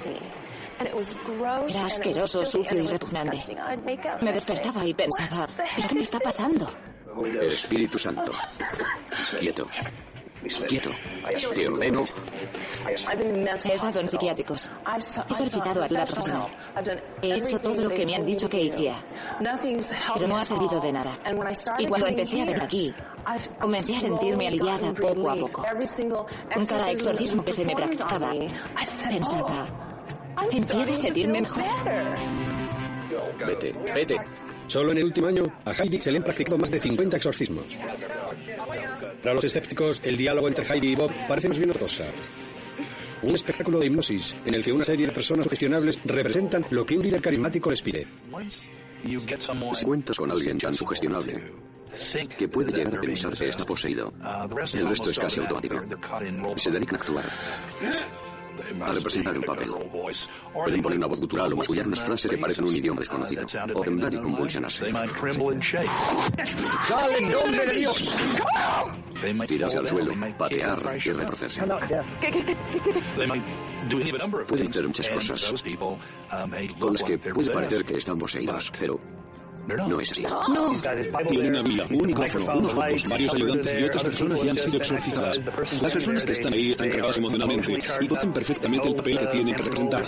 Era asqueroso, sucio y repugnante. Me despertaba y pensaba, ¿pero qué me está pasando? El Espíritu Santo. Quieto. Quieto. Te ordeno. He estado en psiquiátricos. He solicitado ayuda profesional. He hecho todo lo que me han dicho que hiciera. Pero no ha servido de nada. Y cuando empecé a venir aquí, comencé a sentirme aliviada poco a poco. Con cada exorcismo que se me practicaba, pensaba, empiezo a sentirme mejor. Vete, vete. Solo en el último año, a Heidi se le han practicado más de 50 exorcismos. Para los escépticos, el diálogo entre Heidi y Bob parece más bien otra cosa. Un espectáculo de hipnosis en el que una serie de personas sugestionables representan lo que un líder carismático les pide. Si cuentas con alguien tan sugestionable que puede llegar a pensar que está poseído, el resto es casi automático. Se dedican a actuar, a representar un papel. Pueden poner una voz gutural o mascullar unas frases que parecen un idioma desconocido, o temblar y convulsionarse. ¡Sal en nombre de Dios! Tirarse al suelo, patear y retorcerse. Pueden hacer muchas cosas con las que puede parecer que están poseídos, pero no es así. ¡No! Tienen una vila, un micrófono, unos focos, varios ayudantes y otras personas ya han sido exorcizadas. Las personas que están ahí están cargadas emocionalmente y conocen perfectamente el papel que tienen que representar.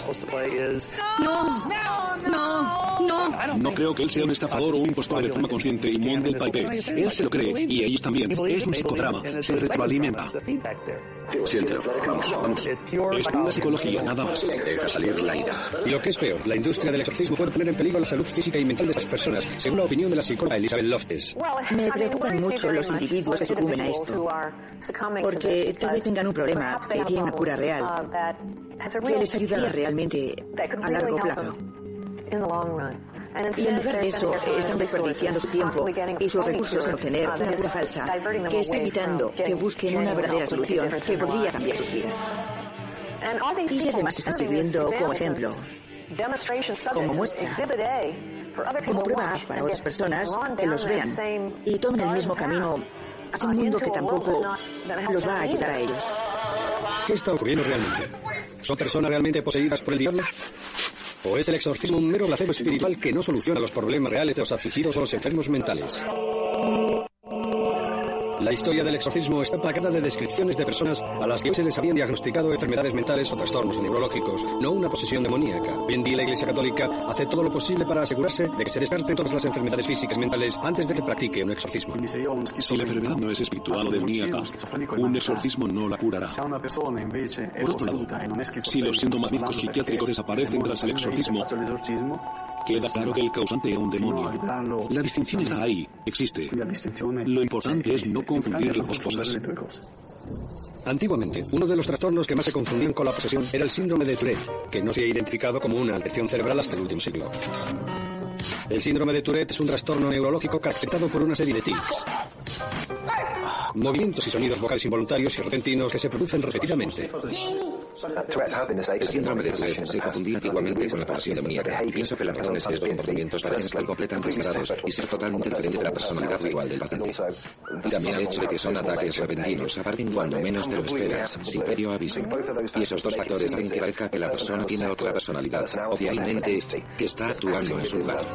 ¡No! ¡No! ¡No! No creo que él sea un estafador o un impostor de forma consciente y monte el papel. Él se lo cree y ellos también. Es un psicodrama. Se retroalimenta. Siéntelo. Vamos. Es una psicología, nada más. Deja salir la ira. Y lo que es peor, la industria del exorcismo puede poner en peligro la salud física y mental de estas personas, según la opinión de la psicóloga Elizabeth Loftus. Me preocupan mucho los individuos que sucumben a esto, porque tal vez tengan un problema que tiene una cura real, que les ayudará realmente a largo plazo. Y en lugar de eso, están desperdiciando su tiempo y sus recursos en obtener una cura falsa, que está evitando que busquen una verdadera solución que podría cambiar sus vidas. Y además están sirviendo como ejemplo, como muestra, como prueba para otras personas que los vean y tomen el mismo camino hacia un mundo que tampoco los va a ayudar a ellos. ¿Qué está ocurriendo realmente? ¿Son personas realmente poseídas por el diablo? ¿O es el exorcismo un mero placebo espiritual que no soluciona los problemas reales de los afligidos o los enfermos mentales? La historia del exorcismo está plagada de descripciones de personas a las que se les habían diagnosticado enfermedades mentales o trastornos neurológicos, no una posesión demoníaca. Hoy en día la Iglesia Católica hace todo lo posible para asegurarse de que se descarten todas las enfermedades físicas y mentales antes de que practique un exorcismo. Si la enfermedad no es espiritual o demoníaca, un exorcismo no la curará. Por otro lado, si los síntomas físicos psiquiátricos desaparecen tras el exorcismo, queda claro que el causante era un demonio. La distinción está ahí, existe. Lo importante es no confundir las dos cosas. Antiguamente, uno de los trastornos que más se confundían con la posesión era el síndrome de Tourette, que no se ha identificado como una alteración cerebral hasta el último siglo. El síndrome de Tourette es un trastorno neurológico caracterizado por una serie de tics, movimientos y sonidos vocales involuntarios y repentinos que se producen repetidamente. El síndrome de Tourette se confundía antiguamente con la posesión demoníaca, y pienso que las razones de estos comportamientos parecen estar completamente separados y ser totalmente diferente de la personalidad actual del paciente. Y también el hecho de que son ataques repentinos, aparecen cuando menos te lo esperas, sin previo aviso. Y esos dos factores hacen que parezca que la persona tiene otra personalidad, o que hay un ente que está actuando en su lugar.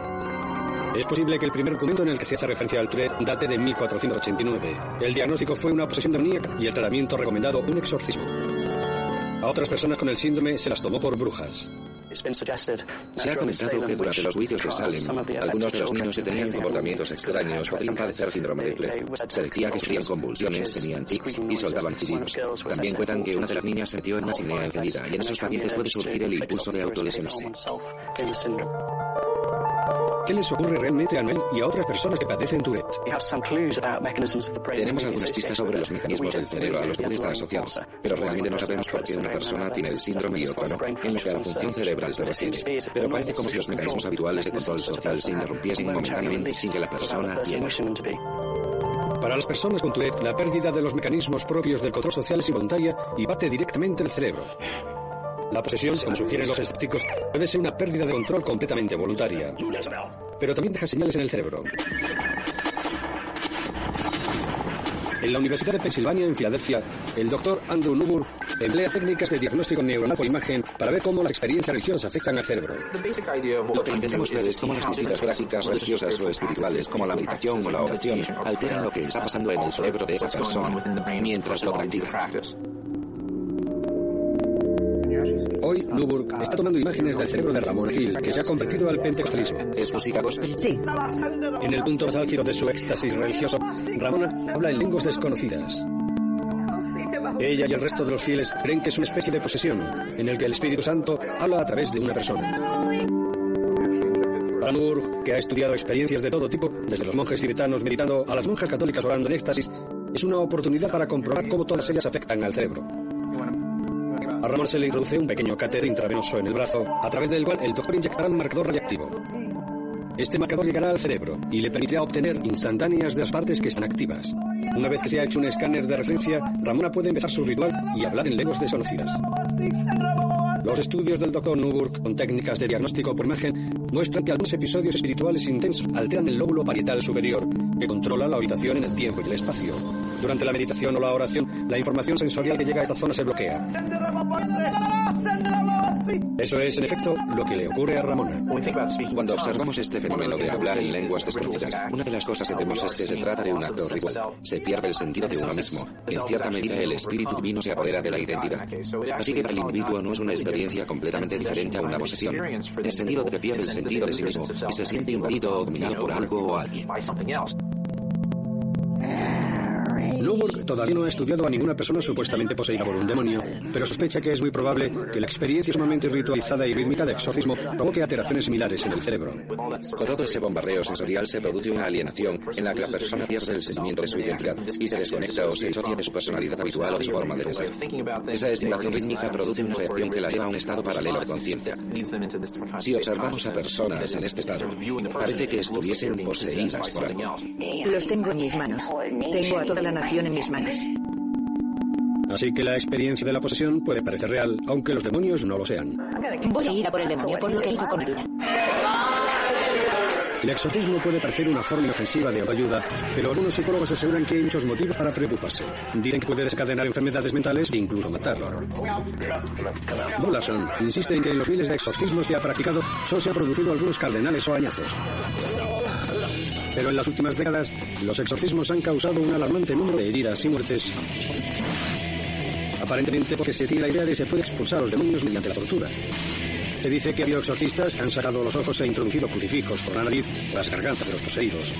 Es posible que el primer documento en el que se hace referencia al Tourette date de 1489. El diagnóstico fue una posesión demoníaca y el tratamiento recomendado un exorcismo. A otras personas con el síndrome se las tomó por brujas. Se ha comentado que durante los juicios de Salem, algunos de los niños que tenían comportamientos extraños podrían padecer síndrome de Tourette. Se decía que sufrían convulsiones, tenían tics y soltaban chillidos. También cuentan que una de las niñas se metió en una chimenea encendida y en esos pacientes puede surgir el impulso de autolesionarse. ¿Qué les ocurre realmente a Noel y a otras personas que padecen Tourette? Tenemos algunas pistas sobre los mecanismos del cerebro a los que puede estar asociado, pero realmente no sabemos por qué una persona tiene el síndrome y otra no, en lo que a la función cerebral se refiere. Pero parece como si los mecanismos habituales de control social se interrumpiesen momentáneamente sin que la persona quiera. Para las personas con Tourette, la pérdida de los mecanismos propios del control social es involuntaria y bate directamente el cerebro. La posesión, como sugieren los escépticos, puede ser una pérdida de control completamente voluntaria, pero también deja señales en el cerebro. En la Universidad de Pensilvania, en Filadelfia, el doctor Andrew Newburgh emplea técnicas de diagnóstico neuronal por imagen para ver cómo las experiencias religiosas afectan al cerebro. Lo que intentamos ver es cómo las distintas prácticas religiosas o espirituales, como la meditación o la oración, alteran lo que está pasando en el cerebro de esa persona mientras lo practica. Hoy, Newburgh está tomando imágenes del cerebro de Ramona Hill, que se ha convertido al pentecostalismo. ¿Es música gospel? Sí. En el punto más álgido de su éxtasis religioso, Ramona habla en lenguas desconocidas. Ella y el resto de los fieles creen que es una especie de posesión, en el que el Espíritu Santo habla a través de una persona. Para Newburgh, que ha estudiado experiencias de todo tipo, desde los monjes tibetanos meditando a las monjas católicas orando en éxtasis, es una oportunidad para comprobar cómo todas ellas afectan al cerebro. A Ramón se le introduce un pequeño catéter intravenoso en el brazo, a través del cual el doctor inyectará un marcador radiactivo. Este marcador llegará al cerebro y le permitirá obtener instantáneas de las partes que están activas. Una vez que se ha hecho un escáner de referencia, Ramona puede empezar su ritual y hablar en lenguas desconocidas. Los estudios del Dr. Newburgh con técnicas de diagnóstico por imagen muestran que algunos episodios espirituales intensos alteran el lóbulo parietal superior, que controla la orientación en el tiempo y el espacio. Durante la meditación o la oración, la información sensorial que llega a esta zona se bloquea. Eso es, en efecto, lo que le ocurre a Ramona. Cuando observamos este fenómeno de hablar en lenguas desconocidas, una de las cosas que vemos es que se trata de un acto ritual. Se pierde el sentido de uno mismo. En cierta medida, el espíritu divino se apodera de la identidad. Así que para el individuo no es una experiencia completamente diferente a una posesión, en el sentido de que pierde el sentido de sí mismo y se siente invadido o dominado por algo o alguien. Newburgh todavía no ha estudiado a ninguna persona supuestamente poseída por un demonio, pero sospecha que es muy probable que la experiencia sumamente ritualizada y rítmica de exorcismo provoque alteraciones similares en el cerebro. Con todo ese bombardeo sensorial se produce una alienación en la que la persona pierde el sentimiento de su identidad y se desconecta o se disocia de su personalidad habitual o de su forma de pensar. Esa estimulación rítmica produce una reacción que la lleva a un estado paralelo de conciencia. Si observamos a personas en este estado, parece que estuviesen poseídas por algo. Los tengo en mis manos. Tengo a toda la nación en mis manos. Así que la experiencia de la posesión puede parecer real, aunque los demonios no lo sean. Voy a ir a por el demonio, por lo que hizo con mi vida. El exorcismo puede parecer una forma inofensiva de ayuda, pero algunos psicólogos aseguran que hay muchos motivos para preocuparse. Dicen que puede desencadenar enfermedades mentales e incluso matar. Bullason insiste en que en los miles de exorcismos que ha practicado solo se han producido algunos cardenales o arañazos. Pero en las últimas décadas, los exorcismos han causado un alarmante número de heridas y muertes. Aparentemente porque se tiene la idea de que se puede expulsar a los demonios mediante la tortura. Se dice que ha habido exorcistas que han sacado los ojos e introducido crucifijos por la nariz o las gargantas de los poseídos.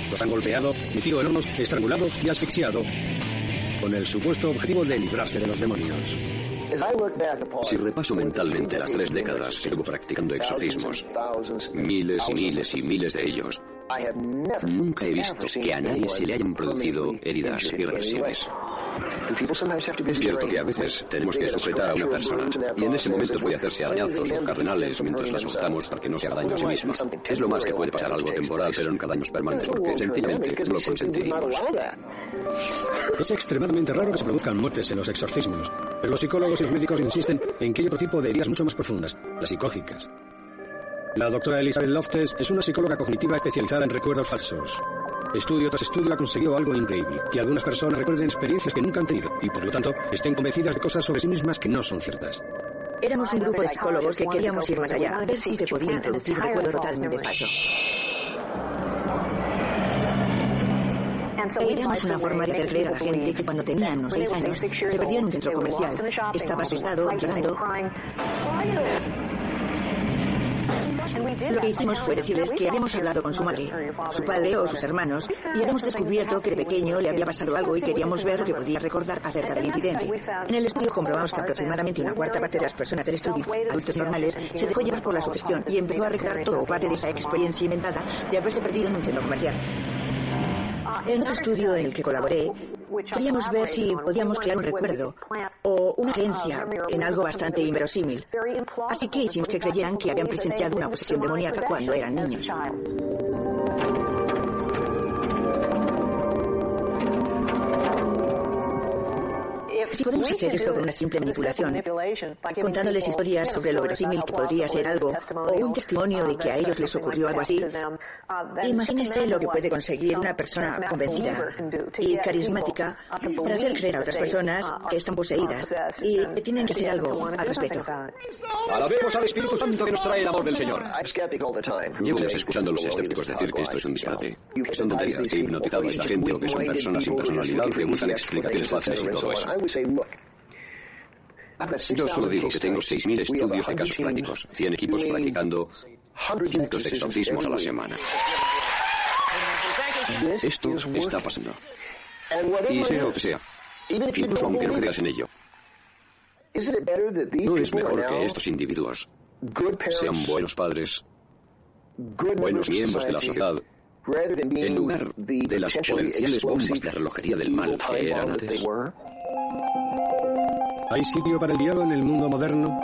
Los han golpeado, metido en hornos, estrangulado y asfixiado, con el supuesto objetivo de librarse de los demonios. Si repaso mentalmente las 3 décadas que llevo practicando exorcismos, miles y miles y miles de ellos, nunca he visto que a nadie se le hayan producido heridas irreversibles. Es cierto que a veces tenemos que sujetar a una persona y en ese momento puede hacerse arañazos o cardenales mientras la soltamos para que no se haga daño a sí misma. Es lo más que puede pasar, algo temporal, pero nunca daños permanentes porque sencillamente no lo consentiríamos. Es extremadamente raro que se produzcan muertes en los exorcismos, pero los psicólogos y los médicos insisten en que hay otro tipo de heridas mucho más profundas, las psicógicas. La doctora Elizabeth Loftus es una psicóloga cognitiva especializada en recuerdos falsos. Estudio tras estudio ha conseguido algo increíble, que algunas personas recuerden experiencias que nunca han tenido y por lo tanto estén convencidas de cosas sobre sí mismas que no son ciertas. Éramos un grupo de psicólogos que queríamos ir más allá, ver si se podía introducir un recuerdo totalmente falso. Éramos una forma de hacer creer a la gente que cuando tenía unos 6 años se perdió en un centro comercial. Estaba asustado, llorando. Lo que hicimos fue decirles que habíamos hablado con su madre, su padre o sus hermanos y habíamos descubierto que de pequeño le había pasado algo y queríamos ver lo que podía recordar acerca del incidente. En el estudio comprobamos que aproximadamente una cuarta parte de las personas del estudio, adultos normales, se dejó llevar por la sugestión y empezó a recordar todo o parte de esa experiencia inventada de haberse perdido en un centro comercial. En otro estudio en el que colaboré, queríamos ver si podíamos crear un recuerdo o una creencia en algo bastante inverosímil. Así que hicimos que creyeran que habían presenciado una posesión demoníaca cuando eran niños. Si podemos hacer esto con una simple manipulación, contándoles historias sobre lo verosímil que podría ser algo, o un testimonio de que a ellos les ocurrió algo así, imagínense lo que puede conseguir una persona convencida y carismática para hacer creer a otras personas que están poseídas y que tienen que hacer algo al respecto. Alabemos al Espíritu Santo que nos trae el amor del Señor. Llevo días escuchando a los escépticos decir que esto es un disparate. Son tonterías, que hipnotizado a esta gente o que son personas sin personalidad que buscan explicaciones fáciles y todo eso. Yo solo digo que tengo 6.000 estudios de casos prácticos, 100 equipos practicando cientos de exorcismos a la semana. Esto está pasando. Y sea lo que sea, incluso aunque no creas en ello, ¿no es mejor que estos individuos sean buenos padres, buenos miembros de la sociedad, en lugar de las potenciales bombas de relojería del mal que eran antes? ¿Hay sitio para el diablo en el mundo moderno?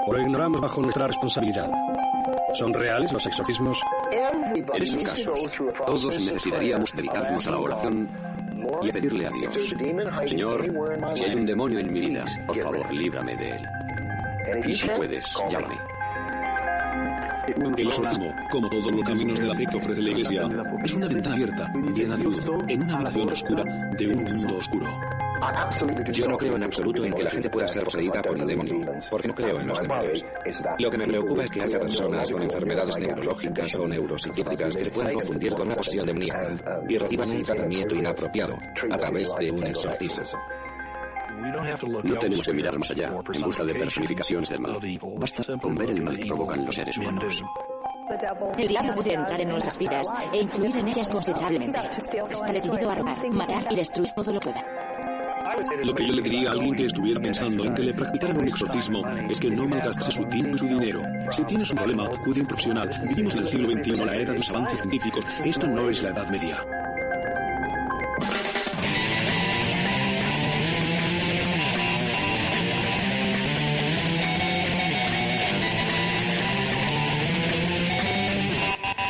¿O lo ignoramos bajo nuestra responsabilidad? ¿Son reales los exorcismos? En esos casos, todos necesitaríamos dedicarnos a la oración y a pedirle a Dios: Señor, si hay un demonio en mi vida, por favor, líbrame de él. Y si puedes, llámame. El exorcismo, como todos los caminos de la fe que ofrece la Iglesia, es una ventana abierta, llena de luz, en una habitación oscura de un mundo oscuro. Yo no creo en absoluto en que la gente pueda ser poseída por un demonio, porque no creo en los demonios. Lo que me preocupa es que haya personas con enfermedades neurológicas o neuropsiquiátricas que se puedan confundir con una posesión demoníaca y reciban un tratamiento inapropiado a través de un exorcismo. No tenemos que mirar más allá, en busca de personificaciones del mal. Basta con ver el mal que provocan los seres humanos. El diablo puede entrar en nuestras vidas e influir en ellas considerablemente. Está decidido a robar, matar y destruir todo lo que pueda. Lo que yo le diría a alguien que estuviera pensando en que le practicaran un exorcismo es que no malgastase su tiempo y su dinero. Si tienes un problema, acude a un profesional. Vivimos en el siglo XXI, la era de los avances científicos. Esto no es la Edad Media.